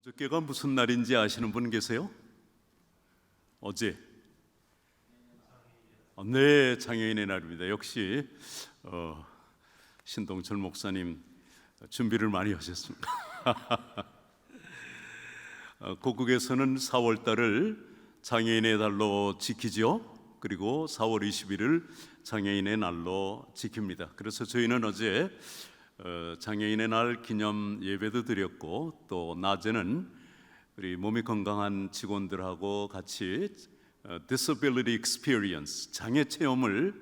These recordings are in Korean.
어저께가 무슨 날인지 아시는 분 계세요? 어제? 네, 장애인의 날입니다. 역시 신동철 목사님 준비를 많이 하셨습니다. 고국에서는 4월 달을 장애인의 달로 지키죠. 그리고 4월 20일을 장애인의 날로 지킵니다. 그래서 저희는 어제 장애인의 날 기념 예배도 드렸고, 또 낮에는 우리 몸이 건강한 직원들하고 같이 Disability Experience, 장애 체험을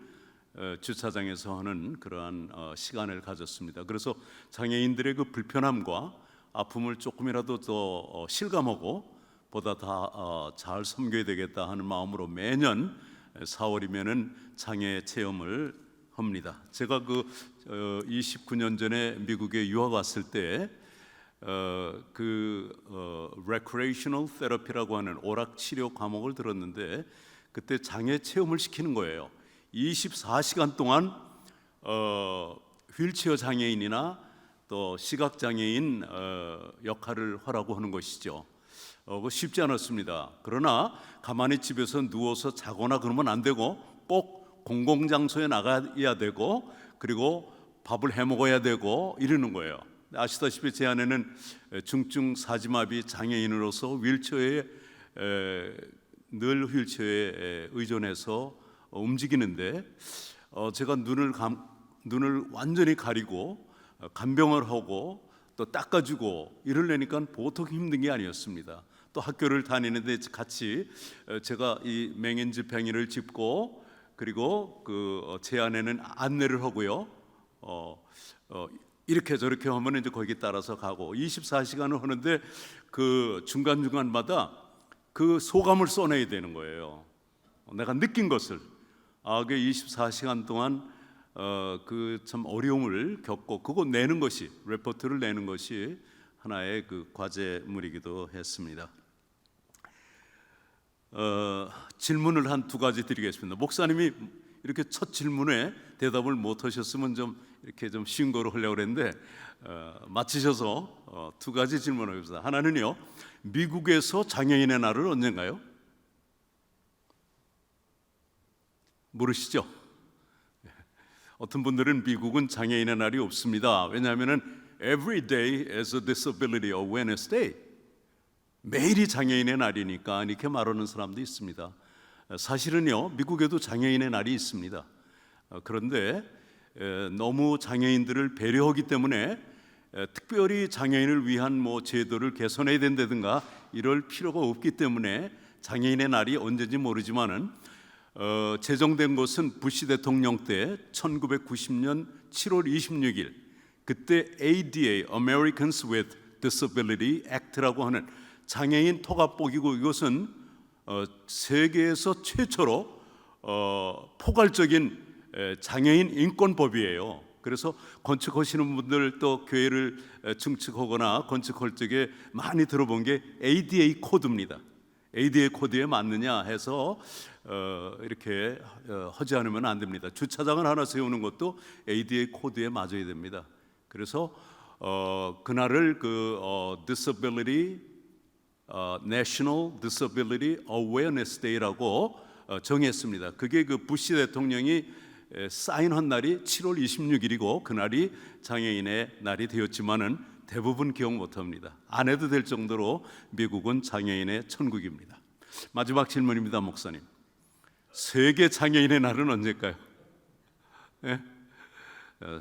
주차장에서 하는 그러한 시간을 가졌습니다. 그래서 장애인들의 그 불편함과 아픔을 조금이라도 더 실감하고 보다 잘 섬겨야 되겠다 하는 마음으로 매년 4월이면은 장애 체험을 합니다. 제가 29년 전에 미국에 유학 왔을 때 recreational therapy라고 하는 오락 치료 과목을 들었는데, 그때 장애 체험을 시키는 거예요. 24시간 동안 휠체어 장애인이나 또 시각 장애인 역할을 하라고 하는 것이죠. 그거 쉽지 않았습니다. 그러나 가만히 집에서 누워서 자거나 그러면 안 되고 꼭 공공장소에 나가야 되고, 그리고 밥을 해 먹어야 되고 이러는 거예요. 아시다시피 제 아내는 중증 사지마비 장애인으로서 늘 휠체어에 의존해서 움직이는데, 제가 눈을 완전히 가리고 간병을 하고 또 닦아주고 이러려니까 보통 힘든 게 아니었습니다. 또 학교를 다니는데 같이 제가 이 맹인지팡이를 짚고, 그리고 제 아내는 안내를 하고요. 이렇게 저렇게 하면 이제 거기 따라서 가고, 24시간을 하는데 그 중간중간마다 그 소감을 써내야 되는 거예요. 내가 느낀 것을. 그 24시간 동안 그 참 어려움을 겪고 그거 내는 것이, 레포트를 내는 것이 하나의 그 과제물이기도 했습니다. 질문을 한 두 가지 드리겠습니다. 목사님이 이렇게 첫 질문에 대답을 못 하셨으면 좀 이렇게 좀 쉬운 거로 하려고 그랬는데 맞히셔서 두 가지 질문하겠습니다. 하나는요, 미국에서 장애인의 날은 언젠가요? 모르시죠? 어떤 분들은 미국은 장애인의 날이 없습니다. 왜냐하면 Every day is a disability awareness day. 매일이 장애인의 날이니까 이렇게 말하는 사람도 있습니다. 사실은요, 미국에도 장애인의 날이 있습니다. 그런데 너무 장애인들을 배려하기 때문에 특별히 장애인을 위한 제도를 개선해야 된다든가 이럴 필요가 없기 때문에 장애인의 날이 언제인지 모르지만은 제정된 것은 부시 대통령 때 1990년 7월 26일, 그때 ADA, Americans with Disability Act라고 하는 장애인 통합법이고, 이것은 세계에서 최초로 포괄적인 장애인 인권법이에요. 그래서 건축하시는 분들, 또 교회를 증축하거나 건축할 적에 많이 들어본 게 ADA 코드입니다. ADA 코드에 맞느냐 해서 이렇게 하지 않으면 안 됩니다. 주차장을 하나 세우는 것도 ADA 코드에 맞아야 됩니다. 그래서 그날을 Disability National Disability Awareness Day라고 정했습니다. 그게 부시 대통령이 사인한 날이 7월 26일이고 그날이 장애인의 날이 되었지만은 대부분 기억 못합니다. 안 해도 될 정도로 미국은 장애인의 천국입니다. 마지막 질문입니다, 목사님. 세계 장애인의 날은 언제일까요? 네?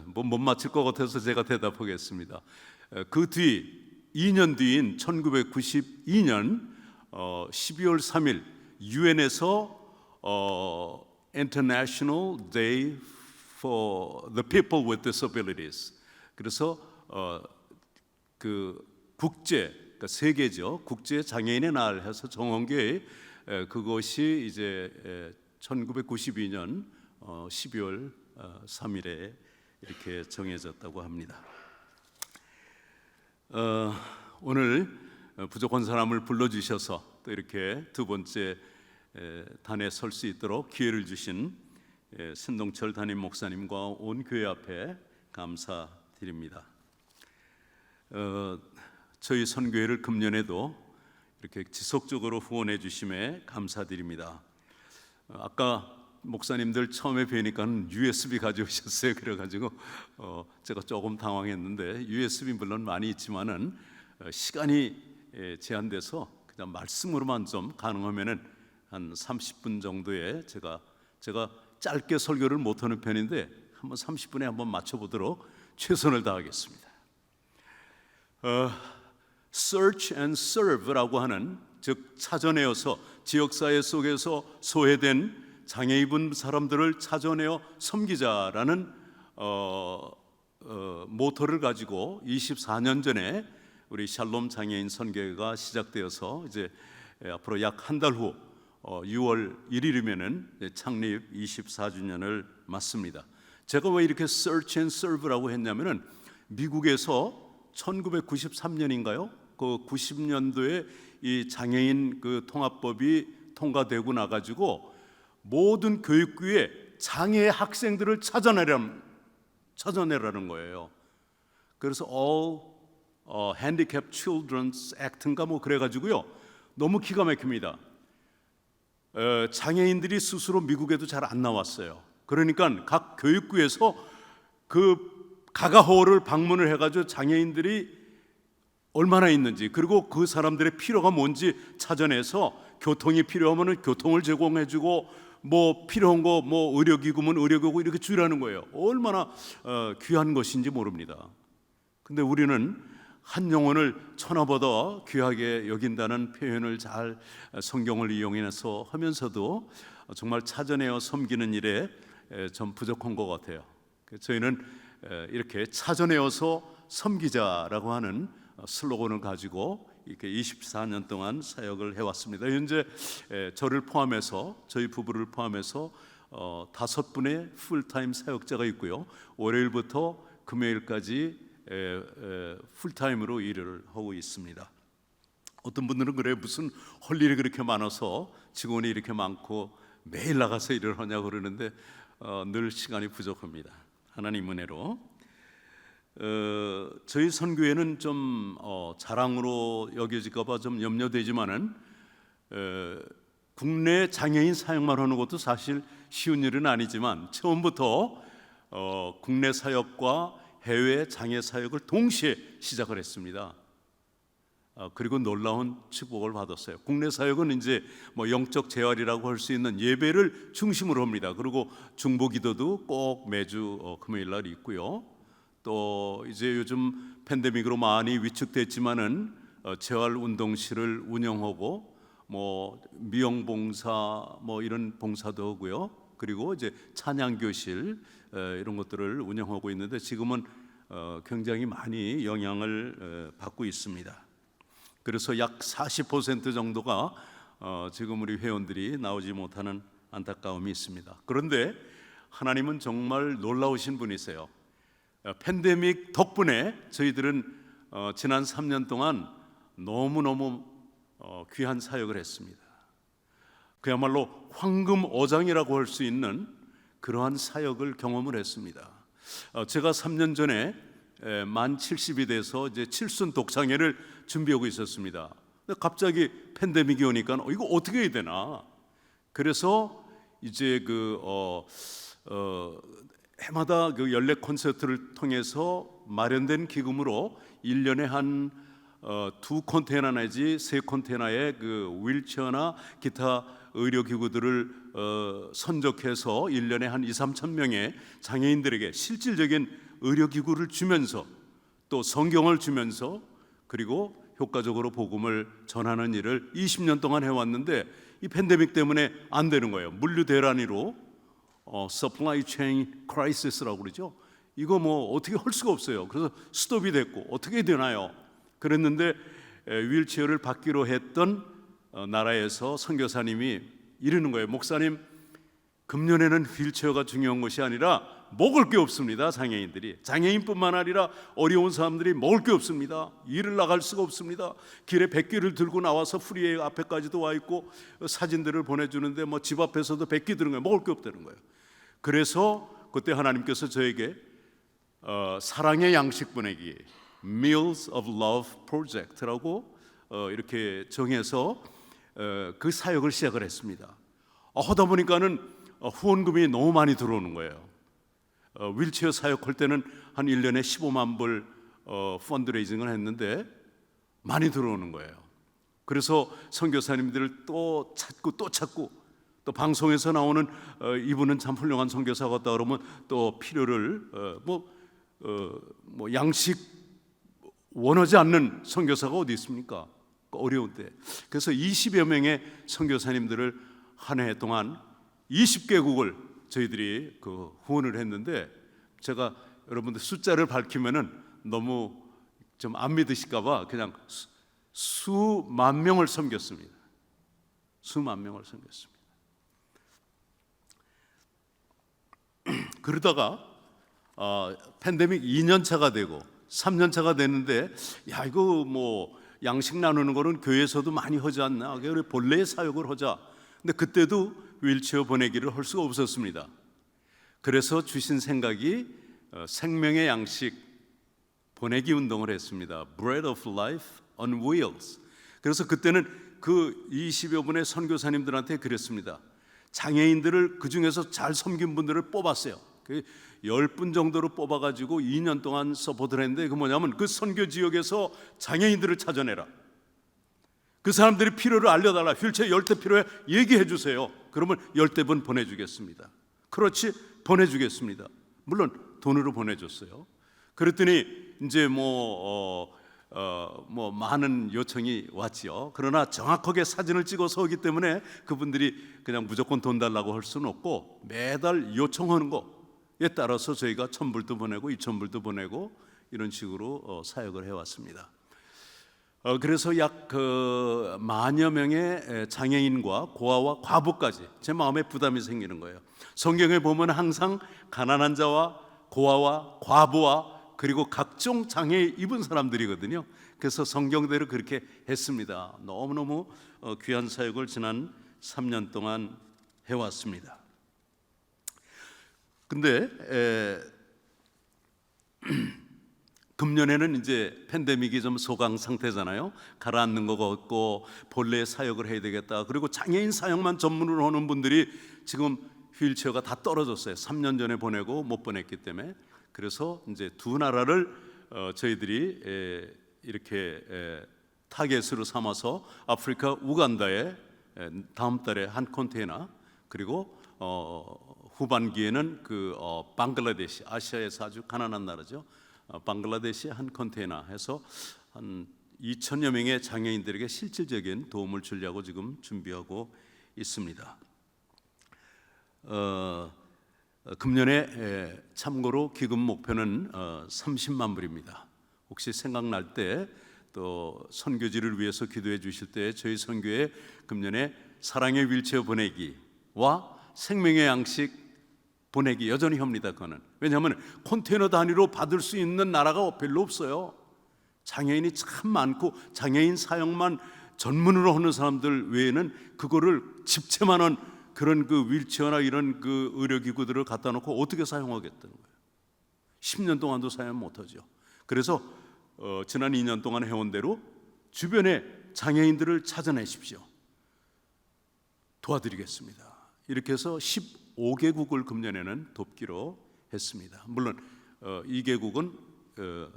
못 맞힐 것 같아서 제가 대답하겠습니다. 그 뒤 2년 뒤인 1992년 12월 3일 유엔에서 International Day for the People with Disabilities, 그래서 그러니까 세계죠, 국제 장애인의 날 해서 정한 게 그것이 이제 1992년 12월 3일에 이렇게 정해졌다고 합니다. 오늘 부족한 사람을 불러주셔서 또 이렇게 두 번째 단에 설 수 있도록 기회를 주신 신동철 담임 목사님과 온 교회 앞에 감사드립니다. 저희 선교회를 금년에도 이렇게 지속적으로 후원해 주심에 감사드립니다. 아까 목사님들 처음에 뵈니까는 USB 가져오셨어요. 그래가지고 제가 조금 당황했는데 USB 물론 많이 있지만은 시간이 제한돼서 그냥 말씀으로만 좀 가능하면은 한 30분 정도에 제가 짧게 설교를 못하는 편인데 한번 30분에 한번 맞춰보도록 최선을 다하겠습니다. Search and Serve라고 하는, 즉 찾아내어서 지역사회 속에서 소외된 장애 입은 사람들을 찾아내어 섬기자라는 모토를 가지고 24년 전에 우리 샬롬 장애인 선교회가 시작되어서 이제 앞으로 약 한 달 후 6월 1일이면은 창립 24주년을 맞습니다. 제가 왜 이렇게 Search and Serve라고 했냐면은 미국에서 1993년인가요? 그 90년도에 이 장애인 그 통합법이 통과되고 나가지고 모든 교육부에 장애 학생들을 찾아내라는 거예요. 그래서 All Handicapped Children's Act인가 뭐 그래가지고요, 너무 기가 막힙니다. 장애인들이 스스로 미국에도 잘 안 나왔어요. 그러니까 각 교육부에서 그 가가호를 방문을 해가지고 장애인들이 얼마나 있는지, 그리고 그 사람들의 필요가 뭔지 찾아내서 교통이 필요하면 교통을 제공해주고, 뭐 필요한 거 뭐 의료기구면 의료기구 이렇게 주라는 거예요. 얼마나 귀한 것인지 모릅니다. 근데 우리는 한 영혼을 천하보다 귀하게 여긴다는 표현을 잘 성경을 이용해서 하면서도 정말 찾아내어 섬기는 일에 좀 부족한 것 같아요. 저희는 이렇게 찾아내어서 섬기자라고 하는 슬로건을 가지고 이렇게 24년 동안 사역을 해왔습니다. 현재 저를 포함해서, 저희 부부를 포함해서 5분의 풀타임 사역자가 있고요, 월요일부터 금요일까지 풀타임으로 일을 하고 있습니다. 어떤 분들은 그래요, 무슨 할 일이 그렇게 많아서 직원이 이렇게 많고 매일 나가서 일을 하냐고 그러는데 늘 시간이 부족합니다. 하나님 은혜로 저희 선교회는 좀 자랑으로 여겨질까 봐 좀 염려되지만은 국내 장애인 사역만 하는 것도 사실 쉬운 일은 아니지만 처음부터 국내 사역과 해외 장애 사역을 동시에 시작을 했습니다. 그리고 놀라운 축복을 받았어요. 국내 사역은 이제 뭐 영적 재활이라고 할 수 있는 예배를 중심으로 합니다. 그리고 중보기도도 꼭 매주 금요일 날 있고요. 또 이제 요즘 팬데믹으로 많이 위축됐지만은 재활운동실을 운영하고 뭐 미용봉사 뭐 이런 봉사도 하고요. 그리고 이제 찬양교실 이런 것들을 운영하고 있는데 지금은 굉장히 많이 영향을 받고 있습니다. 그래서 약 40% 정도가 지금 우리 회원들이 나오지 못하는 안타까움이 있습니다. 그런데 하나님은 정말 놀라우신 분이세요. 팬데믹 덕분에 저희들은 지난 3년 동안 너무너무 귀한 사역을 했습니다. 그야말로 황금어장이라고 할 수 있는 그러한 사역을 경험을 했습니다. 제가 3년 전에 만 70이 돼서 이제 칠순 독창회를 준비하고 있었습니다. 근데 갑자기 팬데믹이 오니까 이거 어떻게 해야 되나? 그래서 이제 해마다 그 연례 콘서트를 통해서 마련된 기금으로 1년에 한 2컨테이너 내지 3컨테이너의 그 휠체어나 기타 의료기구들을 선적해서 1년에 한 2-3천 명의 장애인들에게 실질적인 의료기구를 주면서 또 성경을 주면서 그리고 효과적으로 복음을 전하는 일을 20년 동안 해왔는데 이 팬데믹 때문에 안 되는 거예요. 물류 대란으로 supply chain crisis라고 그러죠. 이거 뭐 어떻게 할 수가 없어요. 그래서 스톱이 됐고 어떻게 되나요? 그랬는데 휠체어를 받기로 했던 나라에서 선교사님이 이러는 거예요. 목사님, 금년에는 휠체어가 중요한 것이 아니라 먹을 게 없습니다. 장애인뿐만 아니라 어려운 사람들이 먹을 게 없습니다. 일을 나갈 수가 없습니다. 길에 백기를 들고 나와서 프리웨이 앞에까지도 와 있고 사진들을 보내주는데 뭐 집 앞에서도 백기 드는 거예요. 먹을 게 없다는 거예요. 그래서 그때 하나님께서 저에게 사랑의 양식 보내기, Meals of Love Project라고 이렇게 정해서 그 사역을 시작을 했습니다. 하다 보니까는 후원금이 너무 많이 들어오는 거예요. 휠체어 사역할 때는 한 1년에 15만 불 펀드레이징을 했는데 많이 들어오는 거예요. 그래서 선교사님들을 또 찾고 또 방송에서 나오는 이분은 참 훌륭한 선교사 같다 그러면 또 필요를 양식 원하지 않는 선교사가 어디 있습니까? 어려운 때. 그래서 20여 명의 선교사님들을 한 해 동안 20개국을 저희들이 후원을 했는데, 제가 여러분들 숫자를 밝히면은 너무 좀 안 믿으실까봐 그냥 수만 명을 섬겼습니다. 수만 명을 섬겼습니다. 그러다가 팬데믹 2년 차가 되고 3년 차가 됐는데, 야 이거 뭐 양식 나누는 거는 교회에서도 많이 하지 않나? 그래 본래 사역을 하자. 근데 그때도 휠체어 보내기를 할 수가 없었습니다. 그래서 주신 생각이 생명의 양식 보내기 운동을 했습니다. Bread of Life on Wheels. 그래서 그때는 그 20여 분의 선교사님들한테 그랬습니다. 장애인들을 그 중에서 잘 섬긴 분들을 뽑았어요. 10분 정도로 뽑아가지고 2년 동안 서포트를 했는데, 그 뭐냐면 그 선교 지역에서 장애인들을 찾아내라. 그 사람들이 필요를 알려달라. 휠체어 10대 필요해 얘기해 주세요. 그러면 10대분 보내주겠습니다. 그렇지, 보내주겠습니다. 물론 돈으로 보내줬어요. 그랬더니 이제 많은 요청이 왔지요. 그러나 정확하게 사진을 찍어서 오기 때문에 그분들이 그냥 무조건 돈 달라고 할 수는 없고, 매달 요청하는 거에 따라서 저희가 1,000불도 보내고 2,000불도 보내고 이런 식으로 사역을 해왔습니다. 그래서 약 10,000여 명의 장애인과 고아와 과부까지 제 마음에 부담이 생기는 거예요. 성경에 보면 항상 가난한 자와 고아와 과부와 그리고 각종 장애 입은 사람들이거든요. 그래서 성경대로 그렇게 했습니다. 너무너무 귀한 사역을 지난 3년 동안 해왔습니다. 근데 금년에는 이제 팬데믹이 좀 소강 상태잖아요. 가라앉는 거 없고 본래 사역을 해야 되겠다. 그리고 장애인 사역만 전문으로 하는 분들이 지금 휠체어가 다 떨어졌어요. 3년 전에 보내고 못 보냈기 때문에. 그래서 이제 두 나라를 저희들이 이렇게 타겟으로 삼아서 아프리카 우간다에 다음 달에 한 컨테이너, 그리고 후반기에는 방글라데시, 아시아에서 아주 가난한 나라죠. 방글라데시에 한 컨테이너 해서 한 2,000여 명의 장애인들에게 실질적인 도움을 주려고 지금 준비하고 있습니다. 금년에 참고로 기금 목표는 30만 불입니다. 혹시 생각날 때 또 선교지를 위해서 기도해 주실 때 저희 선교회 금년에 사랑의 휠체어 보내기와 생명의 양식 보내기 여전히 합니다. 그거는 왜냐하면 컨테이너 단위로 받을 수 있는 나라가 별로 없어요. 장애인이 참 많고 장애인 사역만 전문으로 하는 사람들 외에는 그거를 집채만한 그런 휠체어나 이런 의료기구들을 갖다 놓고 어떻게 사용하겠다는 거예요. 10년 동안도 사용 못하죠. 그래서 지난 2년 동안 해온 대로 주변에 장애인들을 찾아내십시오. 도와드리겠습니다. 이렇게 해서 15개국을 금년에는 돕기로 했습니다. 물론 2개국은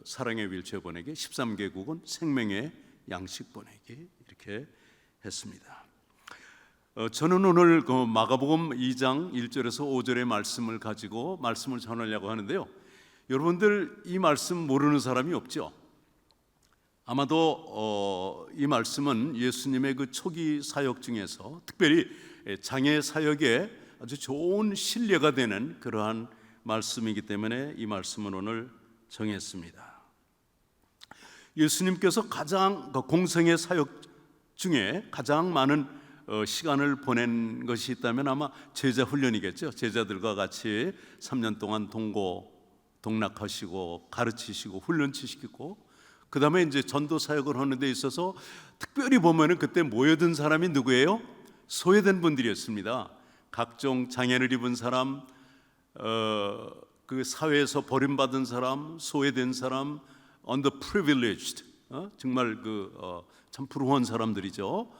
사랑의 휠체어 보내기, 13개국은 생명의 양식 보내기 이렇게 했습니다. 저는 오늘 마가복음 2장 1절에서 5절의 말씀을 가지고 말씀을 전하려고 하는데요. 여러분들 이 말씀 모르는 사람이 없죠? 아마도 이 말씀은 예수님의 초기 사역 중에서 특별히 장애 사역에 아주 좋은 신뢰가 되는 그러한 말씀이기 때문에 이 말씀을 오늘 정했습니다. 예수님께서 가장 공생의 사역 중에 가장 많은 시간을 보낸 것이 있다면 아마 제자 훈련이겠죠. 제자들과 같이 3년 동안 동락하시고 가르치시고 훈련시키고, 그 다음에 이제 전도 사역을 하는 데 있어서 특별히 보면은 그때 모여든 사람이 누구예요? 소외된 분들이었습니다. 각종 장애를 입은 사람, 그 사회에서 버림받은 사람, 소외된 사람, underprivileged, 정말 참 불우한 사람들이죠.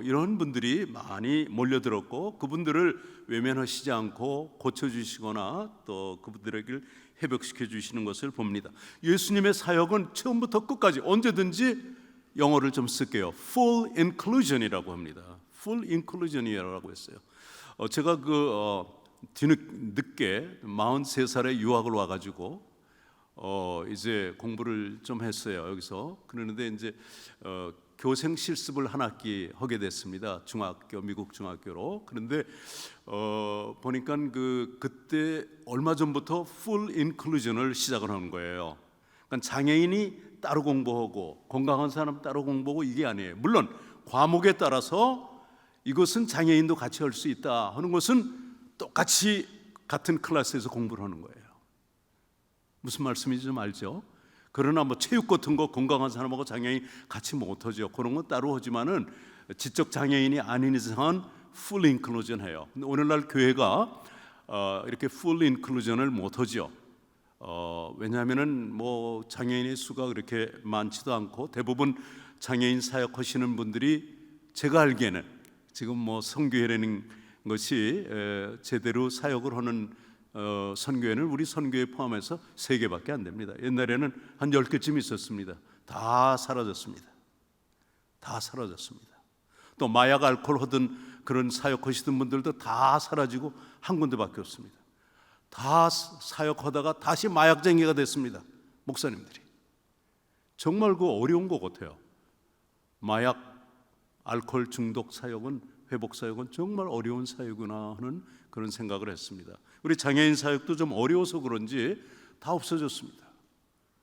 이런 분들이 많이 몰려들었고 그분들을 외면하시지 않고 고쳐주시거나 또 그분들에게 회복시켜 주시는 것을 봅니다. 예수님의 사역은 처음부터 끝까지 언제든지 영어를 좀 쓸게요. Full inclusion이라고 합니다. Full inclusion이라고 했어요. 제가 뒤늦게 43살에 유학을 와가지고 이제 공부를 좀 했어요. 여기서 그러는데 이제 교생 실습을 한 학기 하게 됐습니다. 중학교, 미국 중학교로. 그런데 보니까 그때 얼마 전부터 Full Inclusion을 시작을 하는 거예요. 그러니까 장애인이 따로 공부하고 건강한 사람 따로 공부하고 이게 아니에요. 물론 과목에 따라서 이것은 장애인도 같이 할 수 있다 하는 것은 똑같이 같은 클래스에서 공부를 하는 거예요. 무슨 말씀인지 좀 알죠? 그러나 체육 같은 거 건강한 사람하고 장애인 같이 못하죠. 그런 건 따로 하지만은 지적 장애인이 아닌 이상은 풀 인클루전 해요. 근데 오늘날 교회가 이렇게 풀 인클루전을 못하죠. 왜냐하면은 장애인의 수가 그렇게 많지도 않고 대부분 장애인 사역하시는 분들이 제가 알기에는 지금 선교회라는 것이 제대로 사역을 하는 선교회는 우리 선교회 포함해서 3개밖에 안 됩니다. 옛날에는 한 10개쯤 있었습니다. 다 사라졌습니다. 다 사라졌습니다. 또 마약 알코올 하던 그런 사역하시던 분들도 다 사라지고 한 군데밖에 없습니다. 다 사역하다가 다시 마약쟁이가 됐습니다. 목사님들이. 정말 어려운 것 같아요. 마약 알코올 중독 사역은, 회복 사역은 정말 어려운 사역이구나 하는 그런 생각을 했습니다. 우리 장애인 사역도 좀 어려워서 그런지 다 없어졌습니다.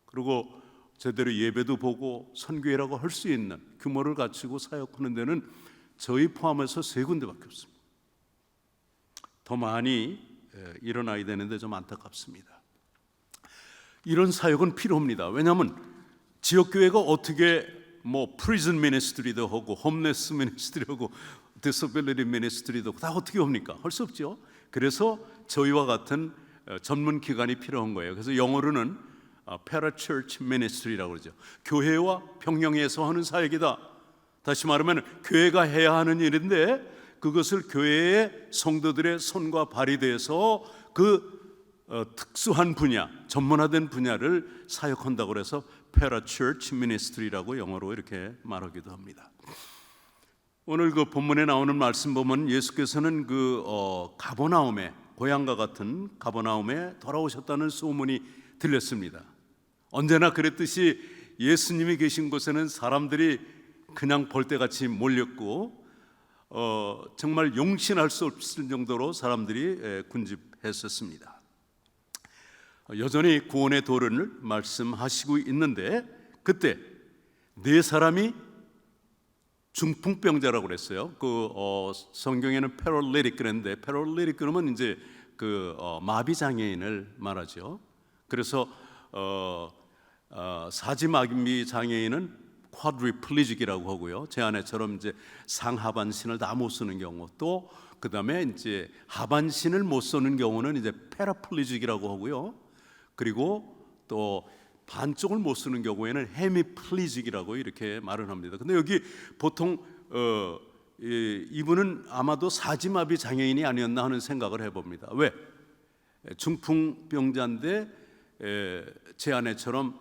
그리고 제대로 예배도 보고 선교회라고 할 수 있는 규모를 갖추고 사역하는 데는 저희 포함해서 3군데밖에 없습니다. 더 많이 일어나야 되는데 좀 안타깝습니다. 이런 사역은 필요합니다. 왜냐하면 지역교회가 어떻게 프리즌 미니스트리도 하고 홈레스 미니스트리도 하고 디서빌리티 미니스트리도 다 어떻게 합니까? 할 수 없죠. 그래서 저희와 같은 전문 기관이 필요한 거예요. 그래서 영어로는 Parachurch Ministry라고 그러죠. 교회와 병영에서 하는 사역이다. 다시 말하면 교회가 해야 하는 일인데 그것을 교회의 성도들의 손과 발이 돼서 특수한 분야, 전문화된 분야를 사역한다고 해서 Parachurch Ministry라고 영어로 이렇게 말하기도 합니다. 오늘 본문에 나오는 말씀 보면 예수께서는 가버나움에, 고향과 같은 가버나움에 돌아오셨다는 소문이 들렸습니다. 언제나 그랬듯이 예수님이 계신 곳에는 사람들이 그냥 벌떼같이 몰렸고 정말 용신할 수 없을 정도로 사람들이 군집했었습니다. 여전히 구원의 도를 말씀하시고 있는데 그때 4사람이 중풍병자라고 그랬어요. 성경에는 패럴리틱 그랬는데 패럴리틱 그러면 이제 마비 장애인을 말하죠. 그래서 사지마비 장애인은 쿼드리플리직이라고 하고요. 제 아내처럼 이제 상하반신을 다 못 쓰는 경우, 또 그다음에 이제 하반신을 못 쓰는 경우는 이제 패라플리직이라고 하고요. 그리고 또 반쪽을 못 쓰는 경우에는 헤미플리직이라고 이렇게 말을 합니다. 근데 여기 보통 이분은 아마도 사지마비 장애인이 아니었나 하는 생각을 해봅니다. 왜? 중풍병자인데 제 아내처럼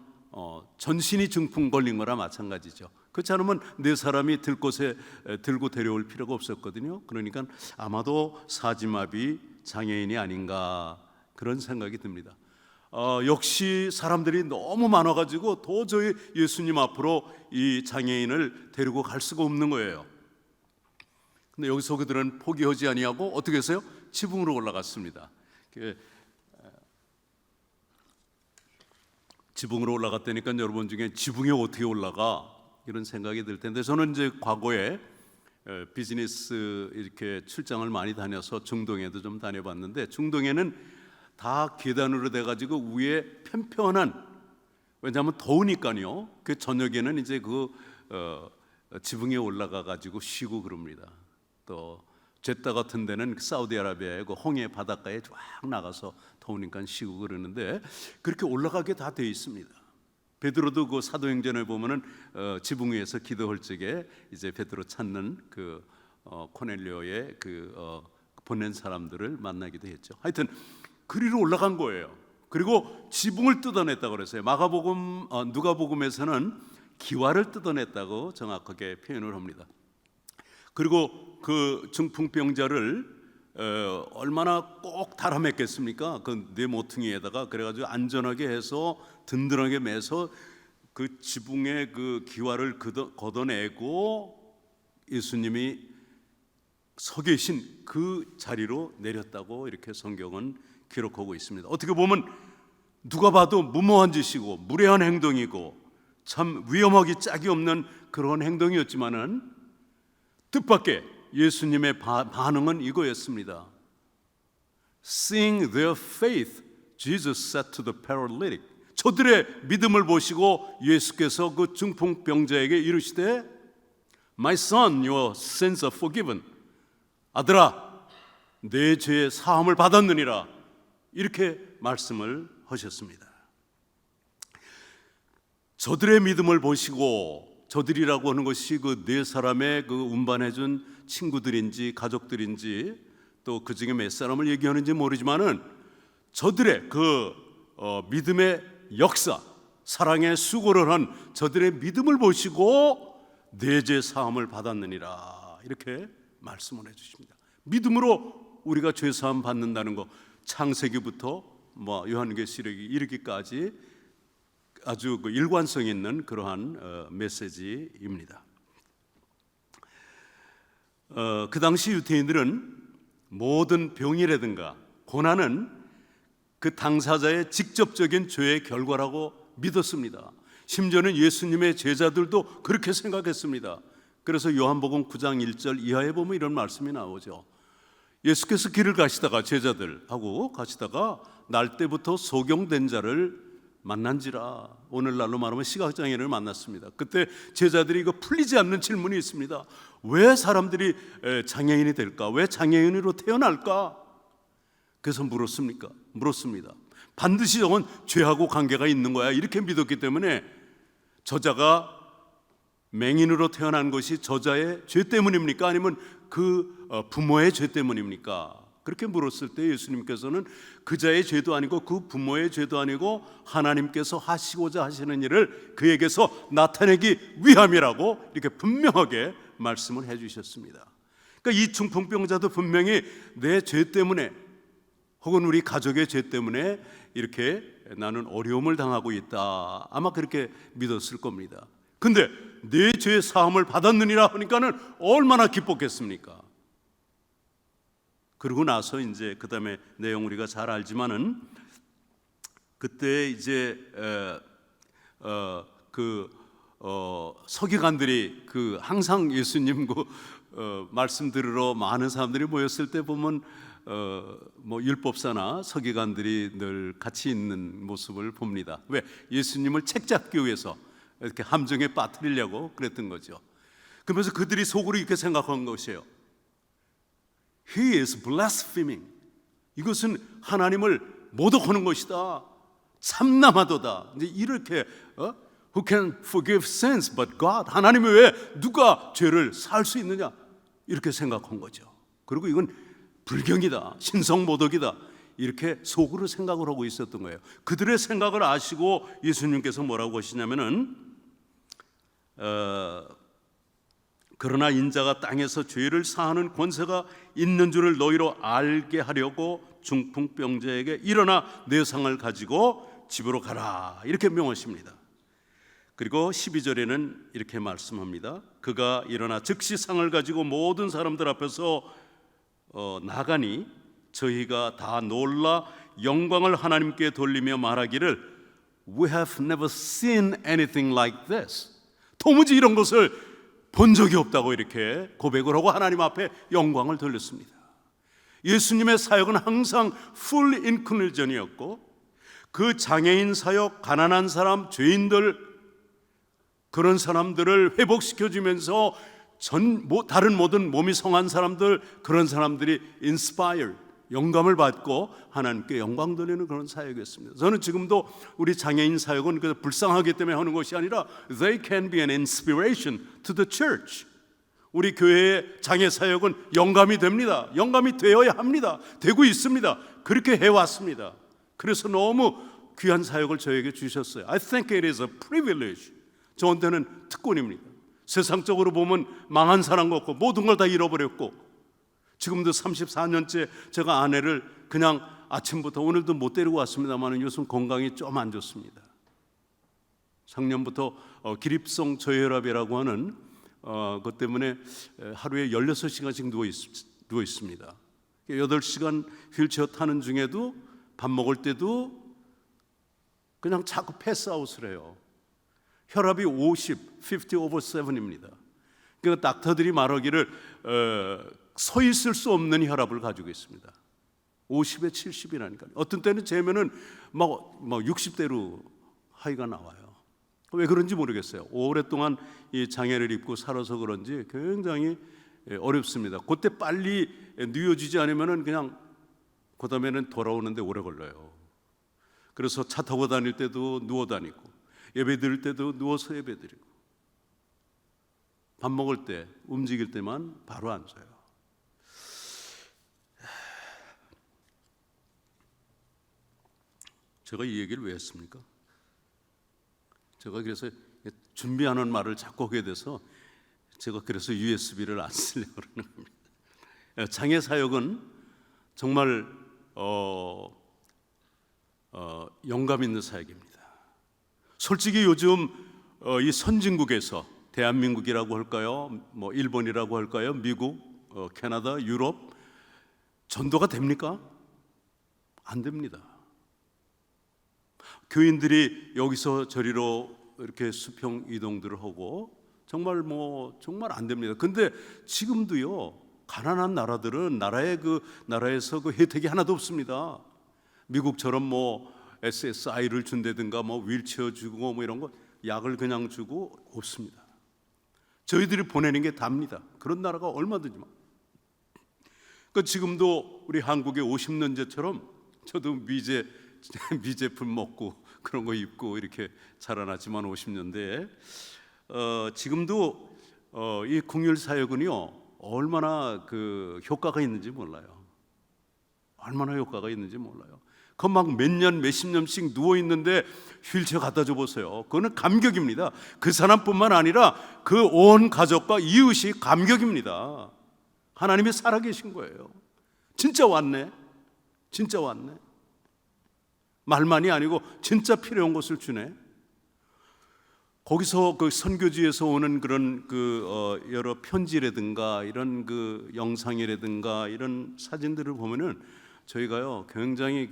전신이 중풍 걸린 거나 마찬가지죠. 그렇지 않으면 4사람이 들곳에 들고 데려올 필요가 없었거든요. 그러니까 아마도 사지마비 장애인이 아닌가 그런 생각이 듭니다. 역시 사람들이 너무 많아가지고 도저히 예수님 앞으로 이 장애인을 데리고 갈 수가 없는 거예요. 근데 여기서 그들은 포기하지 아니하고 어떻게 했어요? 지붕으로 올라갔습니다. 지붕으로 올라갔다니까 여러분 중에 지붕에 어떻게 올라가 이런 생각이 들 텐데, 저는 이제 과거에 비즈니스 이렇게 출장을 많이 다녀서 중동에도 좀 다녀봤는데 중동에는 다 계단으로 돼가지고 위에 편편한, 왜냐하면 더우니까요. 저녁에는 이제 지붕에 올라가가지고 쉬고 그럽니다. 또 제타 같은 데는 사우디아라비아의 홍해 바닷가에 쫙 나가서 더우니까 쉬고 그러는데 그렇게 올라가게 다 돼 있습니다. 베드로도 그 사도행전에 보면은 지붕 위에서 기도할 적에 이제 베드로 찾는 그 코넬료의 보낸 사람들을 만나기도 했죠. 하여튼 그리로 올라간 거예요. 그리고 지붕을 뜯어냈다고 그랬어요. 마가복음, 누가복음에서는 기와를 뜯어냈다고 정확하게 표현을 합니다. 그리고 그 중풍병자를 얼마나 꼭 달아맸겠습니까? 그 네 모퉁이에다가 그래가지고 안전하게 해서 든든하게 매서 그 지붕의 그 기와를 걷어내고 예수님이 서 계신 그 자리로 내렸다고 이렇게 성경은 기록하고 있습니다. 어떻게 보면 누가 봐도 무모한 짓이고 무례한 행동이고 참 위험하기 짝이 없는 그런 행동이었지만은 뜻밖의 예수님의 반응은 이거였습니다. Seeing their faith, Jesus said to the paralytic. 저들의 믿음을 보시고 예수께서 그 중풍병자에게 이르시되 My son, your sins are forgiven. 아들아, 내 죄의 사함을 받았느니라. 이렇게 말씀을 하셨습니다. 저들의 믿음을 보시고, 저들이라고 하는 것이 그 네 사람의 그 운반해준 친구들인지 가족들인지 또 그 중에 몇 사람을 얘기하는지 모르지만은 저들의 그 믿음의 역사, 사랑의 수고를 한 저들의 믿음을 보시고 내 죄 사함을 받았느니라. 이렇게 말씀을 해주십니다. 믿음으로 우리가 죄 사함 받는다는 거, 창세기부터 요한계시록이 이르기까지 아주 그 일관성 있는 그러한 메시지입니다. 그 당시 유대인들은 모든 병이라든가 고난은 그 당사자의 직접적인 죄의 결과라고 믿었습니다. 심지어는 예수님의 제자들도 그렇게 생각했습니다. 그래서 요한복음 9장 1절 이하에 보면 이런 말씀이 나오죠. 예수께서 길을 가시다가 제자들하고 가시다가 날 때부터 소경된 자를 만난지라. 오늘날로 말하면 시각장애인을 만났습니다. 그때 제자들이 이거 풀리지 않는 질문이 있습니다. 왜 사람들이 장애인이 될까? 왜 장애인으로 태어날까? 그래서 물었습니다. 반드시 저건 죄하고 관계가 있는 거야. 이렇게 믿었기 때문에 저자가 맹인으로 태어난 것이 저자의 죄 때문입니까? 아니면 그 부모의 죄 때문입니까? 그렇게 물었을 때 예수님께서는 그자의 죄도 아니고 그 부모의 죄도 아니고 하나님께서 하시고자 하시는 일을 그에게서 나타내기 위함이라고 이렇게 분명하게 말씀을 해주셨습니다. 그러니까 이 중풍병자도 분명히 내 죄 때문에 혹은 우리 가족의 죄 때문에 이렇게 나는 어려움을 당하고 있다, 아마 그렇게 믿었을 겁니다. 근데 내 죄의 사함을 받았느니라 하니까는 얼마나 기뻤겠습니까? 그러고 나서 이제 그 다음에 내용 우리가 잘 알지만은 그때 이제 서기관들이 항상 예수님 말씀 들으러 많은 사람들이 모였을 때 보면 율법사나 서기관들이 늘 같이 있는 모습을 봅니다. 왜? 예수님을 책잡기 위해서 이렇게 함정에 빠뜨리려고 그랬던 거죠. 그러면서 그들이 속으로 이렇게 생각한 것이에요. He is blaspheming. 이것은 하나님을 모독하는 것이다. 참남하도다. 이제 이렇게 Who can forgive sins but God? 하나님이 왜 누가 죄를 사할 수 있느냐? 이렇게 생각한 거죠. 그리고 이건 불경이다, 신성모독이다, 이렇게 속으로 생각을 하고 있었던 거예요. 그들의 생각을 아시고 예수님께서 뭐라고 하시냐면은 그러나 인자가 땅에서 죄를 사하는 권세가 있는 줄을 너희로 알게 하려고 중풍병자에게 일어나 내 상을 가지고 집으로 가라, 이렇게 명하십니다. 그리고 12절에는 이렇게 말씀합니다. 그가 일어나 즉시 상을 가지고 모든 사람들 앞에서 나가니 저희가 다 놀라 영광을 하나님께 돌리며 말하기를 We have never seen anything like this. 도무지 이런 것을 본 적이 없다고 이렇게 고백을 하고 하나님 앞에 영광을 돌렸습니다. 예수님의 사역은 항상 full inclusion이었고 그 장애인 사역, 가난한 사람, 죄인들, 그런 사람들을 회복시켜주면서 다른 모든 몸이 성한 사람들, 그런 사람들이 inspired, 영감을 받고 하나님께 영광 돌리는 그런 사역이었습니다. 저는 지금도 우리 장애인 사역은 불쌍하기 때문에 하는 것이 아니라 they can be an inspiration to the church. 우리 교회의 장애 사역은 영감이 됩니다. 영감이 되어야 합니다. 되고 있습니다. 그렇게 해왔습니다. 그래서 너무 귀한 사역을 저에게 주셨어요. I think it is a privilege. 저한테는 특권입니다. 세상적으로 보면 망한 사람 같고 모든 걸 다 잃어버렸고, 지금도 34년째 제가 아내를 그냥 아침부터, 오늘도 못 데리고 왔습니다만 요즘 건강이 좀 안 좋습니다. 작년부터 기립성 저혈압이라고 하는 그것 때문에 하루에 16시간씩 누워 있습니다. 8시간 휠체어 타는 중에도 밥 먹을 때도 그냥 자꾸 패스아웃을 해요. 혈압이 50 over 7입니다. 그러니까 닥터들이 말하기를 서 있을 수 없는 혈압을 가지고 있습니다. 50에 70이라니까요. 어떤 때는 재면은 막 60대로 하이가 나와요. 왜 그런지 모르겠어요. 오랫동안 이 장애를 입고 살아서 그런지 굉장히 어렵습니다. 그때 빨리 누워지지 않으면은 그냥 그 다음에는 돌아오는데 오래 걸려요. 그래서 차 타고 다닐 때도 누워 다니고, 예배 드릴 때도 누워서 예배 드리고, 밥 먹을 때 움직일 때만 바로 앉아요. 제가 이 얘기를 왜 했습니까? 제가 그래서 준비하는 말을 자꾸 하게 돼서 제가 그래서 USB를 안 쓰려고 그러는 겁니다. 장애 사역은 정말 영감 있는 사역입니다. 솔직히 요즘 이 선진국에서, 대한민국이라고 할까요? 뭐 일본이라고 할까요? 미국, 캐나다, 유럽, 전도가 됩니까? 안 됩니다. 교인들이 여기서 저리로 이렇게 수평 이동들을 하고 정말 안 됩니다. 근데 지금도요, 가난한 나라들은 나라에서 그 혜택이 하나도 없습니다. 미국처럼 SSI를 준다든가 휠체어 주고 이런 거, 약을 그냥 주고 없습니다. 저희들이 보내는 게 답니다. 그런 나라가 얼마든지. 그 지금도 우리 한국의 50년제처럼 저도 미제품 먹고 그런 거 입고 이렇게 자라났지만 50년대에 지금도 이 국률 사역은요 얼마나 그 효과가 있는지 몰라요. 얼마나 효과가 있는지 몰라요. 그 막 몇 년, 몇십 년씩 누워 있는데 휠체어 갖다 줘 보세요. 그거는 감격입니다. 그 사람뿐만 아니라 그 온 가족과 이웃이 감격입니다. 하나님이 살아계신 거예요. 진짜 왔네. 진짜 왔네. 말만이 아니고 진짜 필요한 것을 주네. 거기서 그 선교지에서 오는 그런 여러 편지라든가 이런 영상이라든가 이런 사진들을 보면은 저희가요 굉장히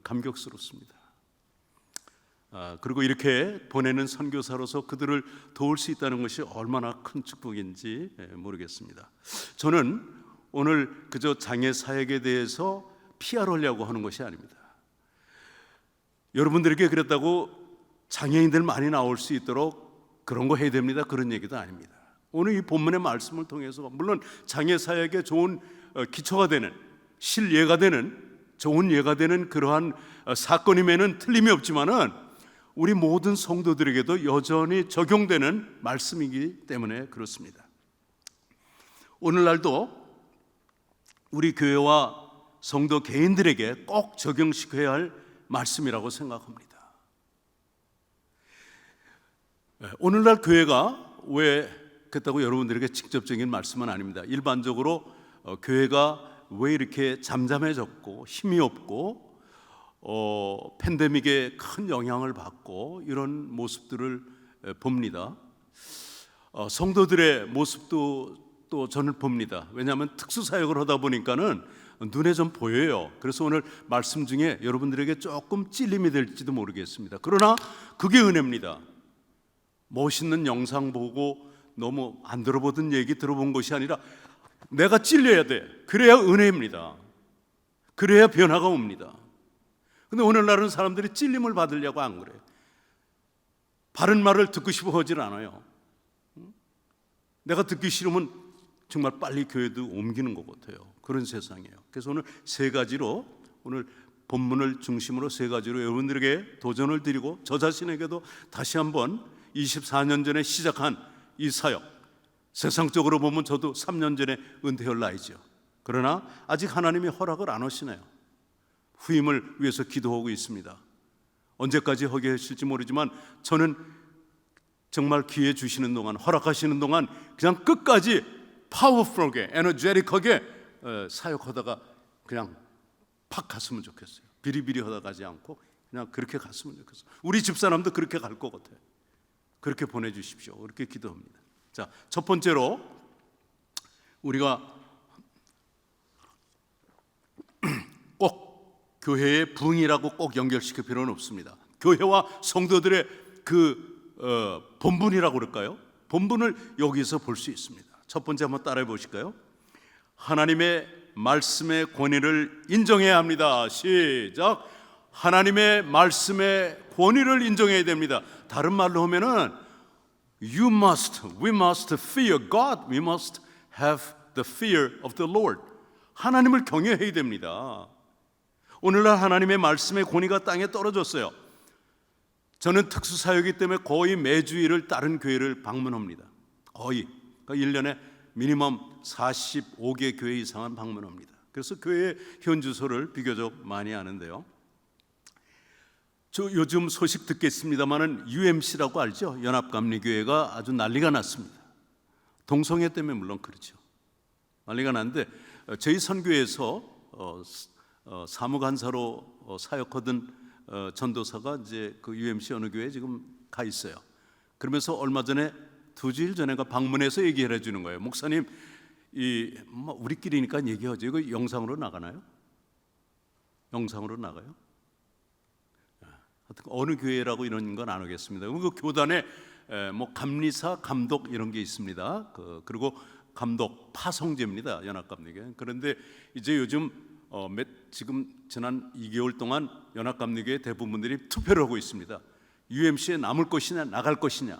감격스럽습니다. 그리고 이렇게 보내는 선교사로서 그들을 도울 수 있다는 것이 얼마나 큰 축복인지 모르겠습니다. 저는 오늘 그저 장애 사역에 대해서 피하려고 하는 것이 아닙니다. 여러분들에게 그랬다고 장애인들 많이 나올 수 있도록 그런 거 해야 됩니다, 그런 얘기도 아닙니다. 오늘 이 본문의 말씀을 통해서 물론 장애 사역에 좋은 기초가 되는, 실예가 되는, 좋은 예가 되는 그러한 사건임에는 틀림이 없지만은 우리 모든 성도들에게도 여전히 적용되는 말씀이기 때문에 그렇습니다. 오늘날도 우리 교회와 성도 개인들에게 꼭 적용시켜야 할 말씀이라고 생각합니다. 오늘날 교회가 왜 그렇다고 여러분들에게 직접적인 말씀은 아닙니다. 일반적으로 교회가 왜 이렇게 잠잠해졌고 힘이 없고 팬데믹에 큰 영향을 받고 이런 모습들을 봅니다. 성도들의 모습도 또 저는 봅니다. 왜냐하면 특수사역을 하다 보니까는 눈에 좀 보여요. 그래서 오늘 말씀 중에 여러분들에게 조금 찔림이 될지도 모르겠습니다. 그러나 그게 은혜입니다. 멋있는 영상 보고 너무 안 들어보던 얘기 들어본 것이 아니라 내가 찔려야 돼. 그래야 은혜입니다. 그래야 변화가 옵니다. 근데 오늘날은 사람들이 찔림을 받으려고 안 그래요. 바른 말을 듣고 싶어 하질 않아요. 내가 듣기 싫으면 정말 빨리 교회도 옮기는 것 같아요. 그런 세상이에요. 그래서 오늘 세 가지로, 오늘 본문을 중심으로 세 가지로 여러분들에게 도전을 드리고 저 자신에게도 다시 한번 24년 전에 시작한 이 사역, 세상적으로 보면 저도 3년 전에 은퇴할 나이죠. 그러나 아직 하나님이 허락을 안 하시네요. 후임을 위해서 기도하고 있습니다. 언제까지 하게 하실지 모르지만 저는 정말 기회 주시는 동안, 허락하시는 동안 그냥 끝까지 파워풀하게, 에너제틱하게 사역하다가 그냥 팍 갔으면 좋겠어요. 비리비리 하다 가지 않고 그냥 그렇게 갔으면 좋겠어요. 우리 집사람도 그렇게 갈 것 같아요. 그렇게 보내주십시오. 그렇게 기도합니다. 자, 첫 번째로 우리가 꼭 교회의 부흥이라고 꼭 연결시킬 필요는 없습니다. 교회와 성도들의 본분이라고 그럴까요? 본분을 여기서 볼 수 있습니다. 첫 번째 한번 따라해 보실까요? 하나님의 말씀의 권위를 인정해야 합니다. 시작. 하나님의 말씀의 권위를 인정해야 됩니다. 다른 말로 하면은 we must fear God. We must have the fear of the Lord. 하나님을 경외해야 됩니다. 오늘날 하나님의 말씀의 권위가 땅에 떨어졌어요. 저는 특수사역이기 때문에 거의 매주일을 다른 교회를 방문합니다. 거의. 그러니까 1년에 미니멈 45개 교회 이상은 방문합니다. 그래서 교회 현주소를 비교적 많이 아는데요. 저 요즘 소식 듣겠습니다마는 UMC라고 알죠? 연합감리교회가 아주 난리가 났습니다. 동성애 때문에 물론 그렇죠. 난리가 났는데 저희 선교에서 사무간사로 사역하던 전도사가 이제 그 UMC 어느 교회에 지금 가 있어요. 그러면서 얼마 전에 2주일 전에가 방문해서 얘기를 해주는 거예요. 목사님, 우리끼리니까 얘기하죠. 이거 영상으로 나가나요? 영상으로 나가요? 하여튼 어느 교회라고 이런 건 안 하겠습니다. 그 교단에 감리사, 감독 이런 게 있습니다. 그리고 감독 파송제입니다. 연합감리교회. 그런데 이제 요즘 지금 지난 2개월 동안 연합감리교회 대부분들이 투표를 하고 있습니다. UMC에 남을 것이냐 나갈 것이냐.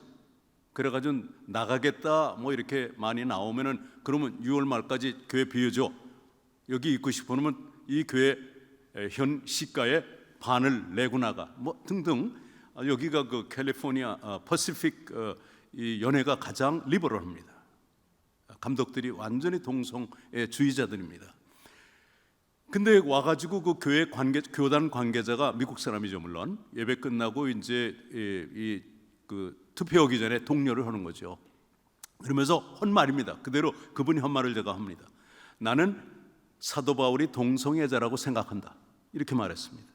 그래가지고 나가겠다 뭐 이렇게 많이 나오면은 그러면 6월 말까지 교회 비워줘. 여기 있고 싶으면 이 교회 현 시가의 반을 내고 나가 뭐 등등. 여기가 그 캘리포니아 퍼시픽 이 연회가 가장 리버럴합니다. 감독들이 완전히 동성애 주의자들입니다. 근데 와가지고 그 교단 관계자가 미국 사람이죠 물론 예배 끝나고 이제 그 투표하기 전에 독려를 하는 거죠. 그러면서 한 말입니다. 그대로 그분이 한 말을 제가 합니다. 나는 사도 바울이 동성애자라고 생각한다. 이렇게 말했습니다.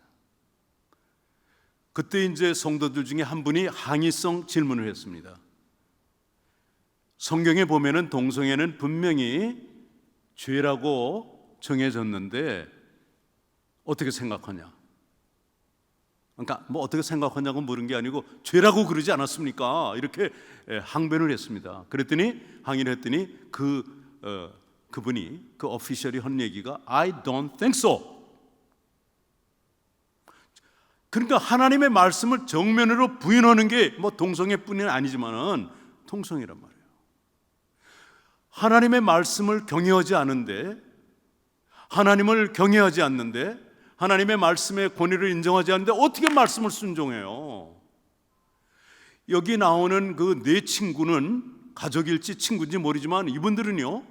그때 이제 성도들 중에 한 분이 항의성 질문을 했습니다. 성경에 보면은 동성애는 분명히 죄라고 정해졌는데 어떻게 생각하냐? 그러니까 뭐 어떻게 생각하냐고 물은 게 아니고 죄라고 그러지 않았습니까? 이렇게 항변을 했습니다. 그랬더니 항의를 했더니 그분이 그 오피셜이 한 얘기가 I don't think so. 그러니까 하나님의 말씀을 정면으로 부인하는 게 뭐 동성애뿐이 아니지만은 동성애란 말이에요. 하나님의 말씀을 경외하지 않는데, 하나님을 경외하지 않는데, 하나님의 말씀의 권위를 인정하지 않는데 어떻게 말씀을 순종해요? 여기 나오는 그 네 친구는 가족일지 친구인지 모르지만 이분들은요,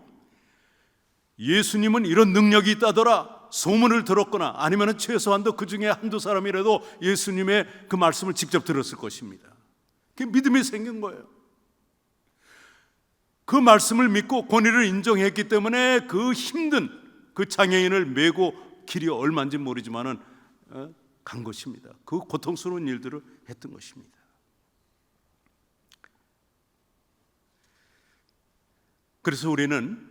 예수님은 이런 능력이 있다더라 소문을 들었거나 아니면 최소한도 그 중에 한두 사람이라도 예수님의 그 말씀을 직접 들었을 것입니다. 그 믿음이 생긴 거예요. 그 말씀을 믿고 권위를 인정했기 때문에 그 힘든 그 장애인을 메고 길이 얼마인지 모르지만은 간 것입니다. 그 고통스러운 일들을 했던 것입니다. 그래서 우리는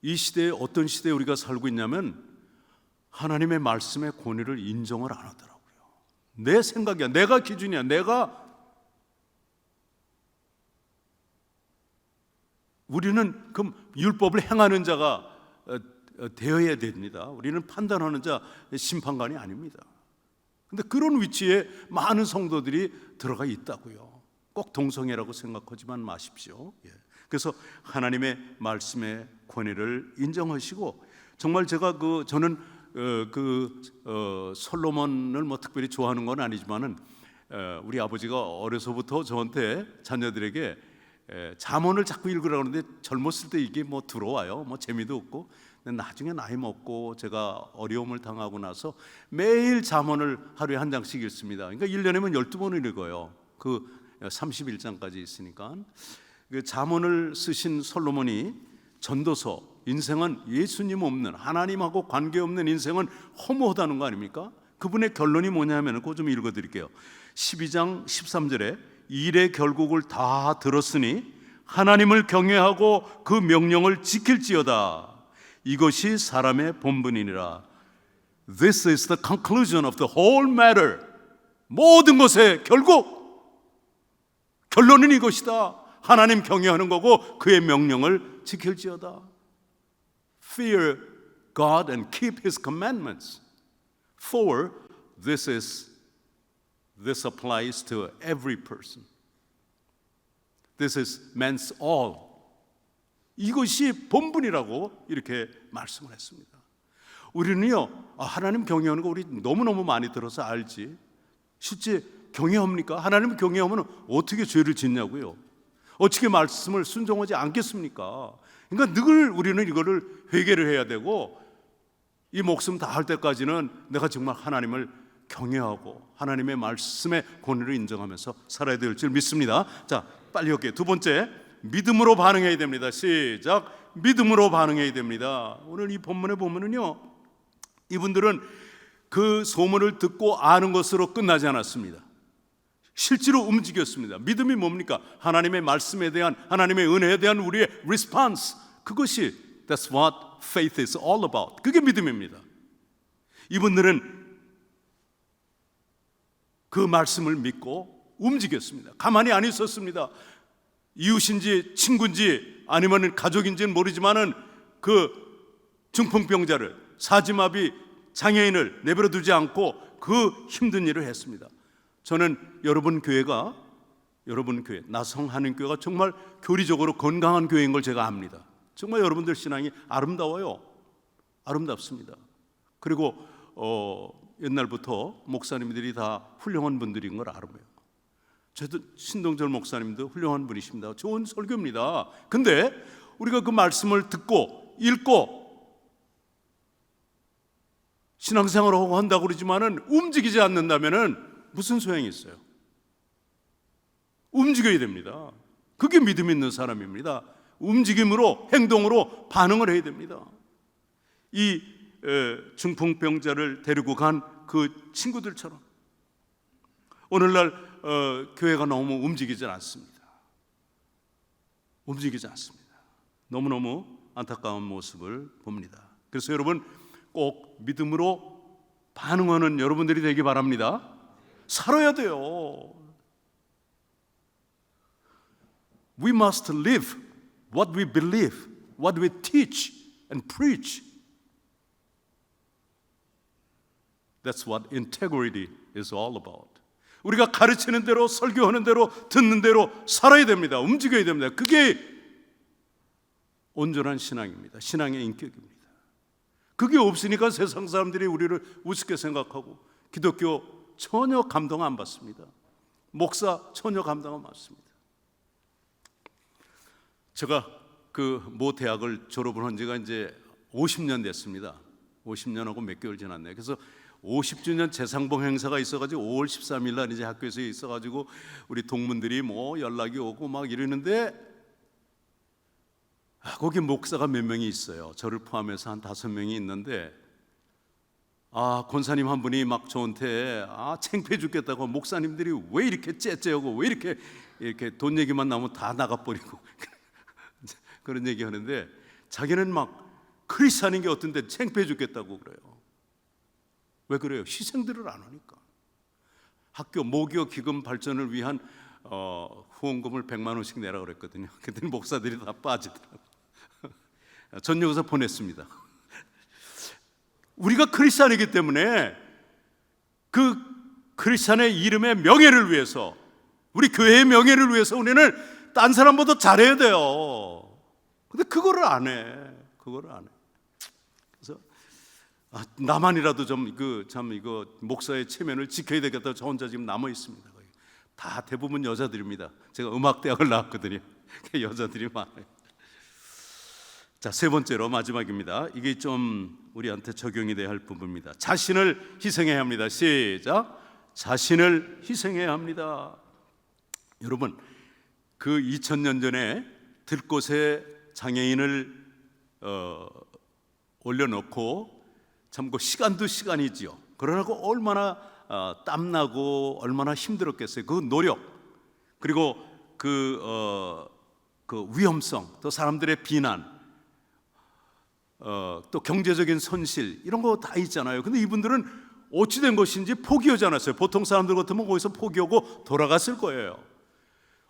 이 시대에 어떤 시대에 우리가 살고 있냐면 하나님의 말씀의 권위를 인정을 안 하더라고요. 내 생각이야, 내가 기준이야, 우리는 그 율법을 행하는 자가 되어야 됩니다. 우리는 판단하는 자, 심판관이 아닙니다. 그런데 그런 위치에 많은 성도들이 들어가 있다고요. 꼭 동성애라고 생각하지만 마십시오. 그래서 하나님의 말씀의 권위를 인정하시고, 정말 제가 저는 솔로몬을 뭐 특별히 좋아하는 건 아니지만은 우리 아버지가 어려서부터 저한테 자녀들에게 잠언을 자꾸 읽으라고 하는데 젊었을 때 이게 뭐 들어와요. 뭐 재미도 없고. 근데 나중에 나이 먹고 제가 어려움을 당하고 나서 매일 잠언을 하루에 한 장씩 읽습니다. 그러니까 1년이면 12번을 읽어요. 그 31장까지 있으니까. 그 잠언을 쓰신 솔로몬이 전도서, 인생은 예수님 없는, 하나님하고 관계없는 인생은 허무하다는 거 아닙니까? 그분의 결론이 뭐냐면 그거 좀 읽어드릴게요. 12장 13절에 일의 결국을 다 들었으니 하나님을 경외하고 그 명령을 지킬지어다. 이것이 사람의 본분이니라. This is the conclusion of the whole matter. 모든 것의 결론은 이것이다. 하나님 경외하는 거고 그의 명령을 지킬지어다. Fear God and keep His commandments. For this applies to every person. This is man's all. 이것이 본분이라고 이렇게 말씀을 했습니다. 우리는요, 하나님 경외하는 거 우리 너무너무 많이 들어서 알지. 실제 경외합니까? 하나님 경외하면 어떻게 죄를 짓냐고요? 어떻게 말씀을 순종하지 않겠습니까? 그러니까 늘 우리는 이거를 회개를 해야 되고, 이 목숨 다할 때까지는 내가 정말 하나님을 경외하고 하나님의 말씀의 권위를 인정하면서 살아야 될 줄 믿습니다. 자, 빨리 할게요. 두 번째, 믿음으로 반응해야 됩니다. 시작. 믿음으로 반응해야 됩니다. 오늘 이 본문에 보면은요, 이분들은 그 소문을 듣고 아는 것으로 끝나지 않았습니다. 실제로 움직였습니다. 믿음이 뭡니까? 하나님의 말씀에 대한, 하나님의 은혜에 대한 우리의 response. 그것이 That's what faith is all about. 그게 믿음입니다. 이분들은 그 말씀을 믿고 움직였습니다. 가만히 안 있었습니다. 이웃인지 친구인지 아니면 가족인지는 모르지만은 그 중풍병자를, 사지마비 장애인을 내버려 두지 않고 그 힘든 일을 했습니다. 저는 여러분 교회, 나성하는 교회가 정말 교리적으로 건강한 교회인 걸 제가 압니다. 정말 여러분들 신앙이 아름다워요. 아름답습니다. 그리고 옛날부터 목사님들이 다 훌륭한 분들인 걸 알아요. 저도 신동철 목사님도 훌륭한 분이십니다. 좋은 설교입니다. 근데 우리가 그 말씀을 듣고 읽고 신앙생활을 하고 한다고 그러지만은 움직이지 않는다면은 무슨 소용이 있어요? 움직여야 됩니다. 그게 믿음 있는 사람입니다. 움직임으로, 행동으로 반응을 해야 됩니다. 이 중풍병자를 데리고 간 그 친구들처럼 오늘날 교회가 너무 움직이지 않습니다. 움직이지 않습니다. 너무너무 안타까운 모습을 봅니다. 그래서 여러분 꼭 믿음으로 반응하는 여러분들이 되기 바랍니다. 살아야 돼요. We must live what we believe, what we teach and preach. That's what integrity is all about. 우리가 가르치는 대로, 설교하는 대로, 듣는 대로 살아야 됩니다. 움직여야 됩니다. 그게 온전한 신앙입니다. 신앙의 인격입니다. 그게 없으니까 세상 사람들이 우리를 우습게 생각하고 기독교 전혀 감동 안 받습니다. 목사 전혀 감동 안 받습니다. 제가 그 모 대학을 졸업을 한 지가 이제 50년 됐습니다. 50년하고 몇 개월 지났네요. 그래서 50주년 재상봉 행사가 있어가지고 5월 13일 날 이제 학교에서 있어가지고 우리 동문들이 뭐 연락이 오고 막 이러는데 거기 목사가 몇 명이 있어요. 저를 포함해서 한 5명이 있는데 권사님 한 분이 막 저한테 창피해 죽겠다고, 목사님들이 왜 이렇게 째째하고 왜 이렇게 돈 얘기만 나오면 다 나가버리고 그런 얘기 하는데, 자기는 막 크리스찬인 게 어떤데 창피해 죽겠다고 그래요. 왜 그래요? 희생들을 안 하니까. 학교 모교 기금 발전을 위한 후원금을 100만 원씩 내라 그랬거든요. 그때 목사들이 다 빠지더라고요. 전역에서 보냈습니다. 우리가 크리스찬이기 때문에 그 크리스찬의 이름의 명예를 위해서, 우리 교회의 명예를 위해서 우리는 딴 사람보다 잘해야 돼요. 근데 그거를 안 해. 그래서 나만이라도 좀 이거 목사의 체면을 지켜야 되겠다. 저 혼자 지금 남아 있습니다. 다 대부분 여자들입니다. 제가 음악대학을 나왔거든요. 여자들이 많아요. 자, 세 번째로 마지막입니다. 이게 좀 우리한테 적용이 돼야 할 부분입니다. 자신을 희생해야 합니다. 시작. 자신을 희생해야 합니다. 여러분, 그 2000년 전에 들꽃에 장애인을 올려놓고 참 그 시간도 시간이지요. 그러나 그 얼마나 땀나고 얼마나 힘들었겠어요. 그 노력, 그리고 그 위험성, 또 사람들의 비난, 또 경제적인 손실, 이런 거 다 있잖아요. 근데 이분들은 어찌된 것인지 포기하지 않았어요. 보통 사람들 같으면 거기서 포기하고 돌아갔을 거예요.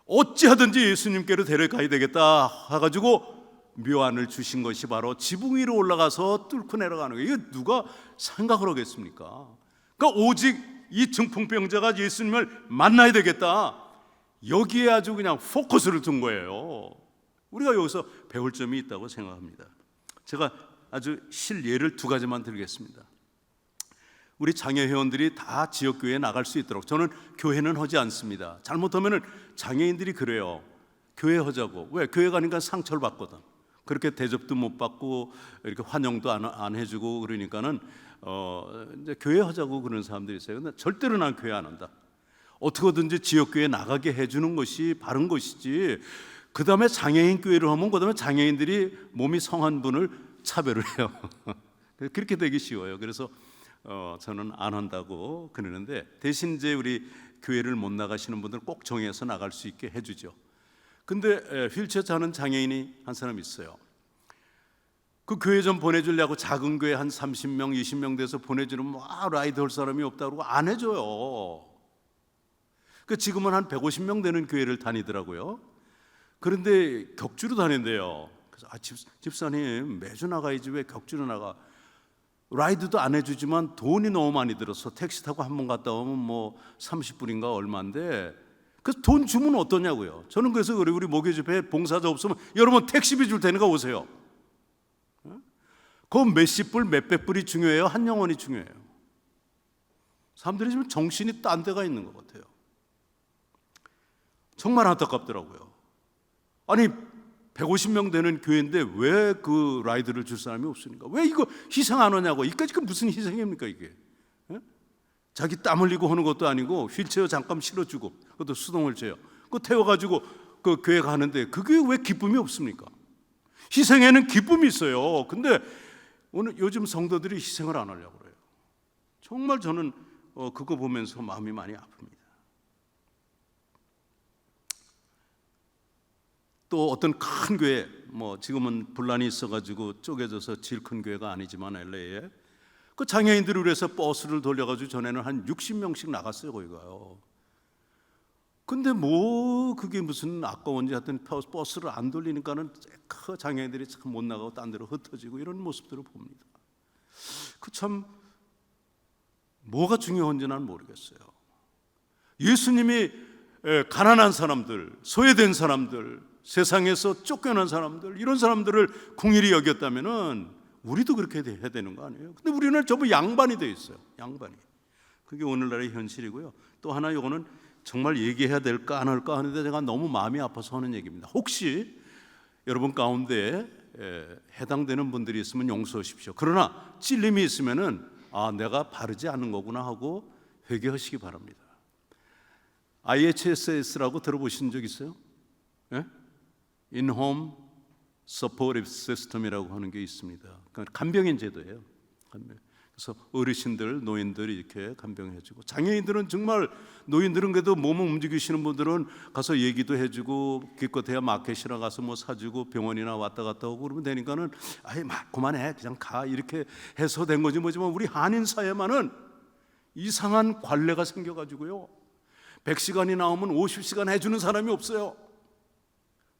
어찌하든지 예수님께로 데려가야 되겠다 해가지고 묘안을 주신 것이 바로 지붕 위로 올라가서 뚫고 내려가는 거예요. 이거 누가 생각을 하겠습니까? 그러니까 오직 이 중풍병자가 예수님을 만나야 되겠다, 여기에 아주 그냥 포커스를 둔 거예요. 우리가 여기서 배울 점이 있다고 생각합니다. 제가 아주 실예를 두 가지만 들겠습니다. 우리 장애 회원들이 다 지역교회에 나갈 수 있도록, 저는 교회는 하지 않습니다. 잘못하면 장애인들이 그래요. 교회 하자고. 왜? 교회 가니까 상처를 받거든. 그렇게 대접도 못 받고 이렇게 환영도 안 해주고 그러니까는 이제 교회 하자고 그러는 사람들이 있어요. 근데 절대로 난 교회 안 한다. 어떻게든지 지역교회에 나가게 해주는 것이 바른 것이지, 그 다음에 장애인 교회를 하면 그 다음에 장애인들이 몸이 성한 분을 차별을 해요. 그렇게 되기 쉬워요. 그래서 저는 안 한다고 그러는데, 대신 이제 우리 교회를 못 나가시는 분들 꼭 정해서 나갈 수 있게 해주죠. 근데 휠체어 타는 장애인이 한 사람 있어요. 그 교회 좀 보내주려고 작은 교회 한 30명, 20명 돼서 보내주는 라이드 할 사람이 없다고 그러고 안 해줘요. 그 지금은 한 150명 되는 교회를 다니더라고요. 그런데 격주로 다닌대요. 그래서 집사님 매주 나가야지 왜 격주로 나가? 라이드도 안 해주지만 돈이 너무 많이 들어서 택시 타고 한 번 갔다 오면 뭐 30불인가 얼마인데, 그래서 돈 주면 어떠냐고요. 저는 그래서 우리 목요집회 봉사자 없으면 여러분 택시비 줄 테니까 오세요. 그 몇십 불 몇백 불이 중요해요? 한 영혼이 중요해요? 사람들이 지금 정신이 딴 데가 있는 것 같아요. 정말 안타깝더라고요. 아니 150명 되는 교회인데 왜 그 라이드를 줄 사람이 없으니까, 왜 이거 희생 안 하냐고. 이까지 그 무슨 희생입니까 이게? 자기 땀 흘리고 하는 것도 아니고 휠체어 잠깐 실어주고, 그것도 수동을 재요. 그거 태워가지고 그 교회 가는데 그게 왜 기쁨이 없습니까? 희생에는 기쁨이 있어요. 근데 오늘 요즘 성도들이 희생을 안 하려고 그래요. 정말 저는 그거 보면서 마음이 많이 아픕니다. 또 어떤 큰 교회, 뭐 지금은 분란이 있어가지고 쪼개져서 제일 큰 교회가 아니지만 LA에 그 장애인들을 위해서 버스를 돌려가지고 전에는 한 60명씩 나갔어요 거기가요. 근데 뭐 그게 무슨 아까운지 하여튼 버스를 안 돌리니까는 그 장애인들이 참 못 나가고 딴 데로 흩어지고 이런 모습들을 봅니다. 그 참 뭐가 중요한지 난 모르겠어요. 예수님이 가난한 사람들, 소외된 사람들, 세상에서 쫓겨난 사람들, 이런 사람들을 궁일이 여겼다면은 우리도 그렇게 해야 되는 거 아니에요? 근데 우리는 전부 양반이 돼 있어요. 양반이. 그게 오늘날의 현실이고요. 또 하나, 이거는 정말 얘기해야 될까 안 할까 하는데 제가 너무 마음이 아파서 하는 얘기입니다. 혹시 여러분 가운데 해당되는 분들이 있으면 용서하십시오. 그러나 찔림이 있으면은 내가 바르지 않은 거구나 하고 회개하시기 바랍니다. IHSS라고 들어보신 적 있어요? 예? In-Home Supportive System이라고 하는 게 있습니다. 그러니까 간병인 제도예요. 그래서 어르신들, 노인들 이렇게 간병해주고, 장애인들은 정말, 노인들은 그래도 몸을 움직이시는 분들은 가서 얘기도 해주고, 기껏해야 마켓이나 가서 뭐 사주고 병원이나 왔다 갔다 오고 그러면 되니까는 그만해 그냥 가 이렇게 해서 된 거지 뭐지만, 우리 한인 사회만은 이상한 관례가 생겨가지고요, 100시간이 나오면 50시간 해주는 사람이 없어요.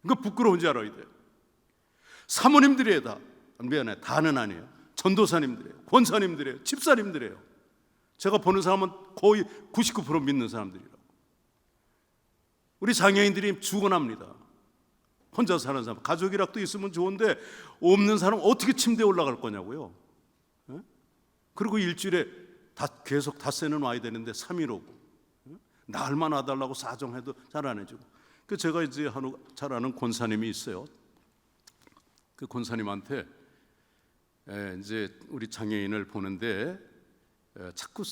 그러니까 부끄러운지 알아야 돼요. 사모님들이에요. 미안해, 다는 아니에요. 전도사님들이에요, 권사님들이에요, 집사님들이에요. 제가 보는 사람은 거의 99% 믿는 사람들이라고. 우리 장애인들이 죽어납니다. 혼자 사는 사람, 가족이라도 있으면 좋은데 없는 사람 어떻게 침대에 올라갈 거냐고요. 예? 그리고 일주일에 계속 닷새는 와야 되는데 3일 오고, 날만 와달라고 사정해도 잘 안 해주고. 제가 이제 잘 아는 권사님이 있어요. 그 권사님한테 이제 우리 장애인을 보는데 자꾸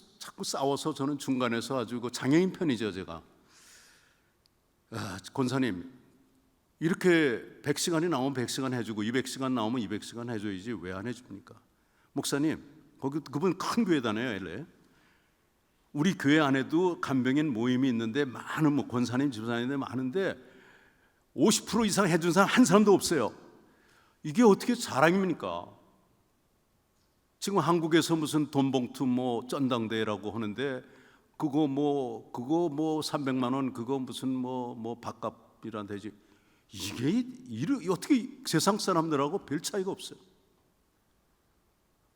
싸워서 저는 중간에서 아주 그 장애인 편이죠. 제가 권사님, 이렇게 100시간이 나오면 100시간 해주고 200시간 나오면 200시간 해줘야지 왜 안 해줍니까? 목사님, 그분 큰 교회 다녀요, LA. 우리 교회 안에도 간병인 모임이 있는데 많은 권사님, 집사님들 많은데 50% 이상 해준 사람 한 사람도 없어요. 이게 어떻게 자랑입니까? 지금 한국에서 무슨 돈봉투 전당대회라고 하는데 그거 300만 원 그거 무슨 밥값이란 되지. 이게 어떻게 세상 사람들하고 별 차이가 없어요.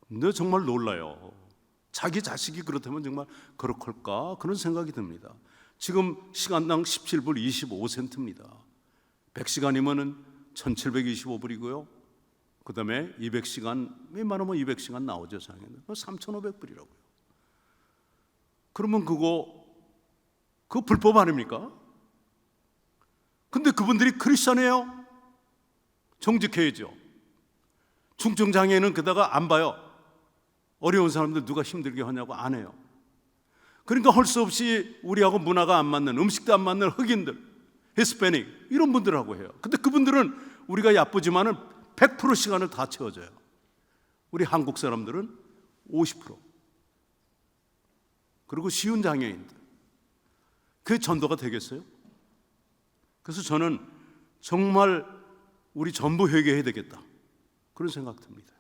근데 정말 놀라요. 자기 자식이 그렇다면 정말 그럴까 그런 생각이 듭니다. 지금 시간당 17불 25센트입니다. 100시간이면은 1725불이고요. 그 다음에 200시간, 웬만하면 200시간 나오죠. 장애는 3,500불이라고요. 그러면 그거 불법 아닙니까? 근데 그분들이 크리스천이에요? 정직해야죠. 중증장애는 게다가 안 봐요. 어려운 사람들 누가 힘들게 하냐고 안 해요. 그러니까 할 수 없이 우리하고 문화가 안 맞는, 음식도 안 맞는 흑인들, 히스패닉 이런 분들하고 해요. 근데 그분들은 우리가 야쁘지만은 100% 시간을 다 채워줘요. 우리 한국 사람들은 50%. 그리고 쉬운 장애인들. 그게 전도가 되겠어요? 그래서 저는 정말 우리 전부 회개해야 되겠다, 그런 생각 듭니다.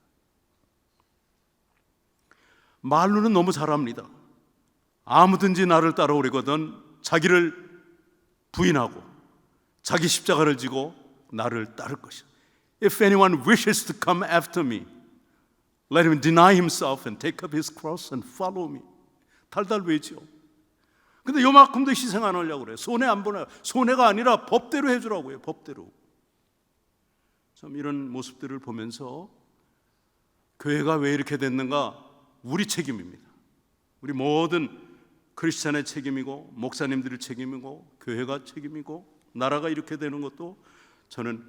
말로는 너무 잘합니다. 아무든지 나를 따라오려거든 자기를 부인하고 자기 십자가를 지고 나를 따를 것이다. If anyone wishes to come after me, let him deny himself and take up his cross and follow me. 달달 외죠. 근데 요만큼도 희생 안 하려고 그래요. 손해 안 보나요? 손해가 아니라 법대로 해주라고요. 법대로. 참 이런 모습들을 보면서 교회가 왜 이렇게 됐는가? 우리 책임입니다. 우리 모든 크리스찬의 책임이고 목사님들의 책임이고 교회가 책임이고 나라가 이렇게 되는 것도 저는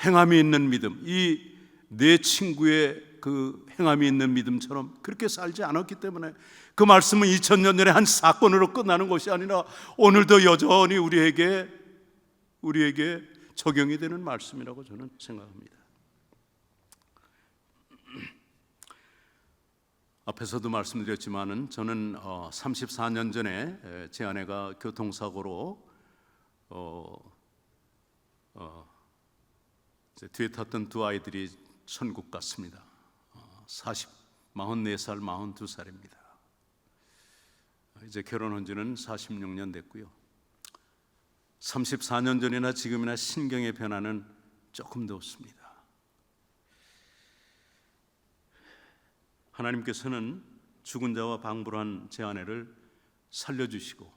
행함이 있는 믿음, 이 내 친구의 그 행함이 있는 믿음처럼 그렇게 살지 않았기 때문에 그 말씀은 2000년 전에 한 사건으로 끝나는 것이 아니라 오늘도 여전히 우리에게 적용이 되는 말씀이라고 저는 생각합니다. 앞에서도 말씀드렸지만은 저는 34년 전에 제 아내가 교통사고로 뒤에 탔던 두 아이들이 천국 갔습니다. 44살, 42살입니다. 이제 결혼한 지는 46년 됐고요. 34년 전이나 지금이나 신경의 변화는 조금도 없습니다. 하나님께서는 죽은 자와 방불한 제 아내를 살려주시고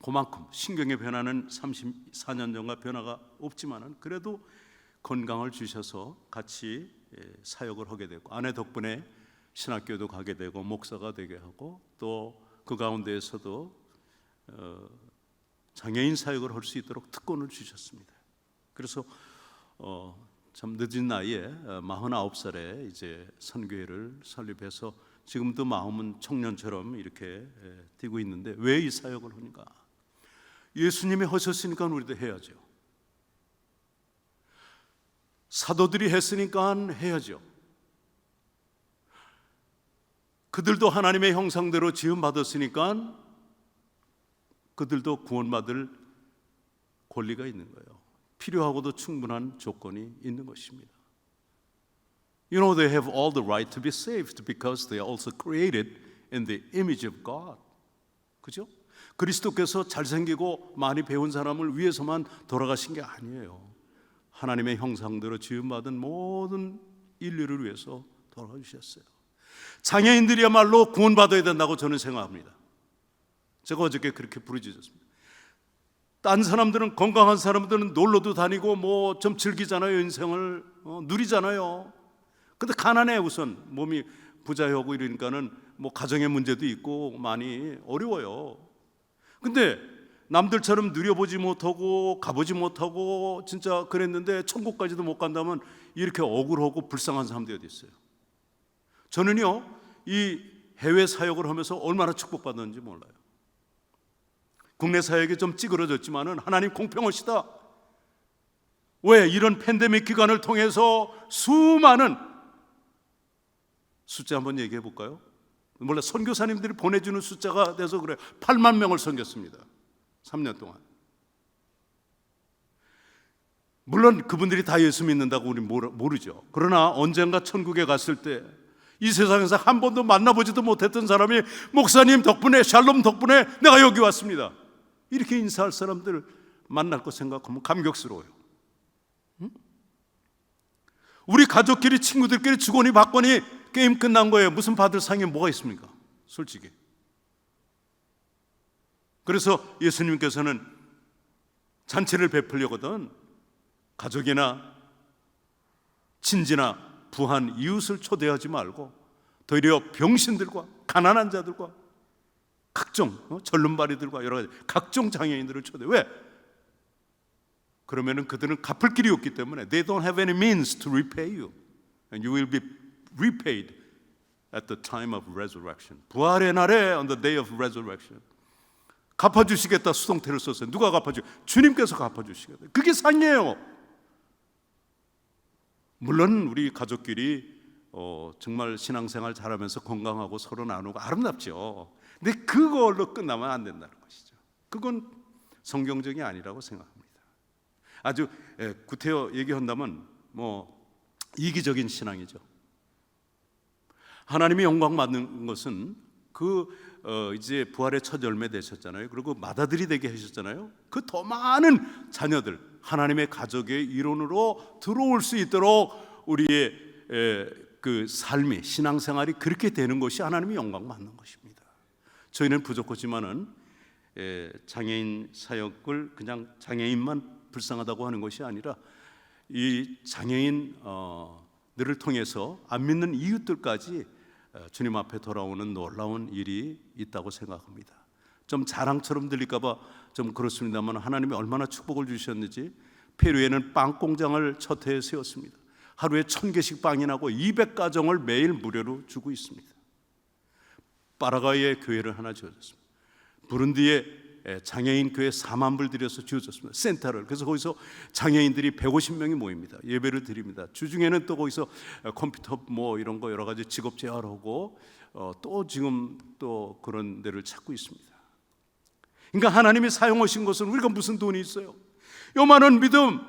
그만큼 신경의 변화는 34년 전과 변화가 없지만은 그래도 건강을 주셔서 같이 사역을 하게 되고 아내 덕분에 신학교도 가게 되고 목사가 되게 하고 또 그 가운데에서도 장애인 사역을 할 수 있도록 특권을 주셨습니다. 그래서 참 늦은 나이에 49살에 이제 선교회를 설립해서 지금도 마음은 청년처럼 이렇게 뛰고 있는데 왜 이 사역을 하는가? 예수님이 하셨으니까 우리도 해야죠. 사도들이 했으니까 해야죠. 그들도 하나님의 형상대로 지음받았으니까 그들도 구원받을 권리가 있는 거예요. 필요하고도 충분한 조건이 있는 것입니다. You know, they have all the right to be saved because they are also created in the image of God. 그죠? 그리스도께서 잘생기고 많이 배운 사람을 위해서만 돌아가신 게 아니에요. 하나님의 형상대로 지음받은 모든 인류를 위해서 돌아가 주셨어요. 장애인들이야말로 구원받아야 된다고 저는 생각합니다. 제가 어저께 그렇게 부르짖었습니다. 딴 사람들은, 건강한 사람들은 놀러도 다니고 뭐 좀 즐기잖아요. 인생을 누리잖아요. 근데 가난해. 우선 몸이 부자하고 이러니까는 뭐 가정의 문제도 있고 많이 어려워요. 근데 남들처럼 누려보지 못하고 가보지 못하고 진짜 그랬는데 천국까지도 못 간다면 이렇게 억울하고 불쌍한 사람들이 어디 있어요? 저는요, 이 해외 사역을 하면서 얼마나 축복받았는지 몰라요. 국내 사역이 좀 찌그러졌지만은 하나님 공평하시다. 왜? 이런 팬데믹 기간을 통해서 수많은, 숫자 한번 얘기해 볼까요? 몰라, 선교사님들이 보내주는 숫자가 돼서 그래요. 8만 명을 섬겼습니다. 3년 동안. 물론 그분들이 다 예수 믿는다고 우리 모르죠. 그러나 언젠가 천국에 갔을 때 이 세상에서 한 번도 만나보지도 못했던 사람이 목사님 덕분에, 샬롬 덕분에 내가 여기 왔습니다, 이렇게 인사할 사람들을 만날 거 생각하면 감격스러워요. 우리 가족끼리, 친구들끼리 주거니 받거니 게임 끝난 거예요. 무슨 받을 상이 뭐가 있습니까? 솔직히. 그래서 예수님께서는 잔치를 베풀려거든 가족이나 친지나 부한 이웃을 초대하지 말고 도리어 병신들과 가난한 자들과 각종 절름발이들과 여러 가지 각종 장애인들을 초대해. 왜? 그러면은 그들은 갚을 길이 없기 때문에 they don't have any means to repay you and you will be repaid at the time of resurrection. 부활의 날에 on the day of resurrection 갚아주시겠다. 수동태를 썼어요. 누가 갚아주? 주님께서 갚아주시겠다. 그게 상이에요. 물론 우리 가족끼리 정말 신앙생활 잘하면서 건강하고 서로 나누고 아름답죠. 근데 그걸로 끝나면 안 된다는 것이죠. 그건 성경적이 아니라고 생각합니다. 아주 구태여 얘기한다면 뭐 이기적인 신앙이죠. 하나님이 영광 받는 것은 이제 부활의 첫 열매 되셨잖아요. 그리고 맏아들이 되게 하셨잖아요. 그 더 많은 자녀들, 하나님의 가족의 일원으로 들어올 수 있도록 우리의 그 삶이, 신앙생활이 그렇게 되는 것이 하나님이 영광 받는 것입니다. 저희는 부족하지만은 장애인 사역을 그냥 장애인만 불쌍하다고 하는 것이 아니라 이 장애인들을 통해서 안 믿는 이웃들까지 주님 앞에 돌아오는 놀라운 일이 있다고 생각합니다. 좀 자랑처럼 들릴까 봐 좀 그렇습니다만 하나님이 얼마나 축복을 주셨는지 페루에는 빵 공장을 첫 해에 세웠습니다. 하루에 1000개씩 빵이 나고 200가정을 매일 무료로 주고 있습니다. 파라과이에 교회를 하나 지어줬습니다. 부룬디에 장애인 교회 4만 불 들여서 지어줬습니다. 센터를. 그래서 거기서 장애인들이 150명이 모입니다. 예배를 드립니다. 주중에는 또 거기서 컴퓨터 뭐 이런 거 여러 가지 직업 재활하고 또 지금 또 그런 데를 찾고 있습니다. 그러니까 하나님이 사용하신 것은 우리가 무슨 돈이 있어요? 요만한 믿음,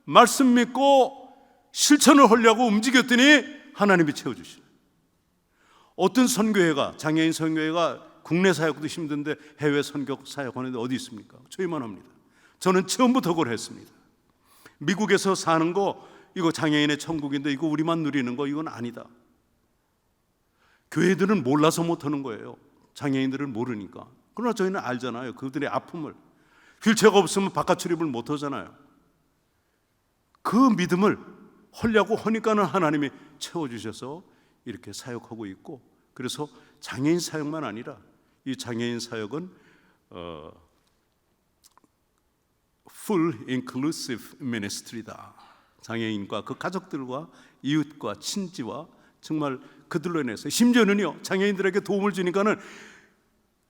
말씀 믿고 실천을 하려고 움직였더니 하나님이 채워주시는. 어떤 선교회가, 장애인 선교회가 국내 사역도 힘든데 해외 선교 사역하는데 어디 있습니까? 저희만 합니다. 저는 처음부터 그걸 했습니다. 미국에서 사는 거 이거 장애인의 천국인데 이거 우리만 누리는 거 이건 아니다. 교회들은 몰라서 못하는 거예요. 장애인들은 모르니까. 그러나 저희는 알잖아요. 그들의 아픔을. 휠체어가 없으면 바깥 출입을 못하잖아요. 그 믿음을 하려고 하니까는 하나님이 채워주셔서 이렇게 사역하고 있고, 그래서 장애인 사역만 아니라 이 장애인 사역은 full inclusive ministry다. 장애인과 그 가족들과 이웃과 친지와 정말 그들로 인해서 심지어는요 장애인들에게 도움을 주니까는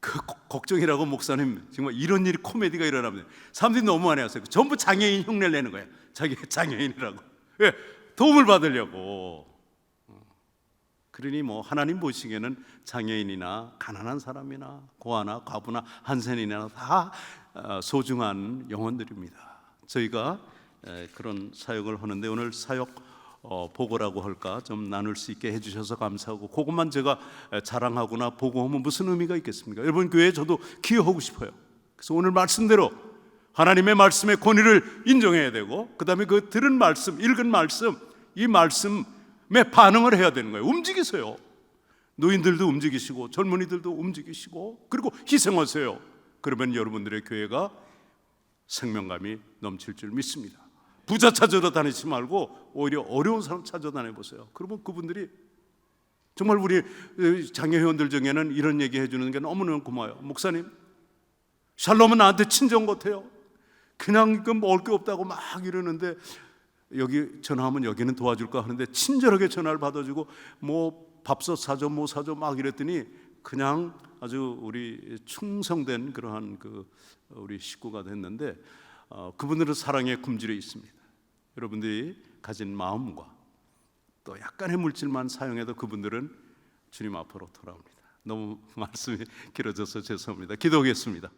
그 걱정이라고 목사님 정말 이런 일이 코미디가 일어나면 사람들이 너무 많이 왔어요. 전부 장애인 흉내를 내는 거예요. 자기 장애인이라고. 왜? 도움을 받으려고. 그러니 뭐 하나님 보시기에는 장애인이나 가난한 사람이나 고아나 과부나 한센이나 다 소중한 영혼들입니다. 저희가 그런 사역을 하는데 오늘 사역 보고라고 할까 좀 나눌 수 있게 해주셔서 감사하고, 그것만 제가 자랑하거나 보고하면 무슨 의미가 있겠습니까? 여러분 교회에 저도 기여하고 싶어요. 그래서 오늘 말씀대로 하나님의 말씀의 권위를 인정해야 되고, 그 다음에 그 들은 말씀, 읽은 말씀, 이 말씀에 반응을 해야 되는 거예요. 움직이세요. 노인들도 움직이시고 젊은이들도 움직이시고 그리고 희생하세요. 그러면 여러분들의 교회가 생명감이 넘칠 줄 믿습니다. 부자 찾으러 다니지 말고 오히려 어려운 사람 찾아다녀 보세요. 그러면 그분들이 정말 우리 장애 회원들 중에는 이런 얘기 해주는 게 너무너무 고마워요. 목사님, 샬롬은 나한테 친정 같아요. 그냥 먹을 게 없다고 막 이러는데 여기 전화하면 여기는 도와줄까 하는데 친절하게 전화를 받아주고 뭐 밥솥 사줘 뭐 사줘 막 이랬더니 그냥 아주 우리 충성된 그러한 우리 식구가 됐는데 그분들은 사랑의 품질이 있습니다. 여러분들이 가진 마음과 또 약간의 물질만 사용해도 그분들은 주님 앞으로 돌아옵니다. 너무 말씀이 길어져서 죄송합니다. 기도하겠습니다.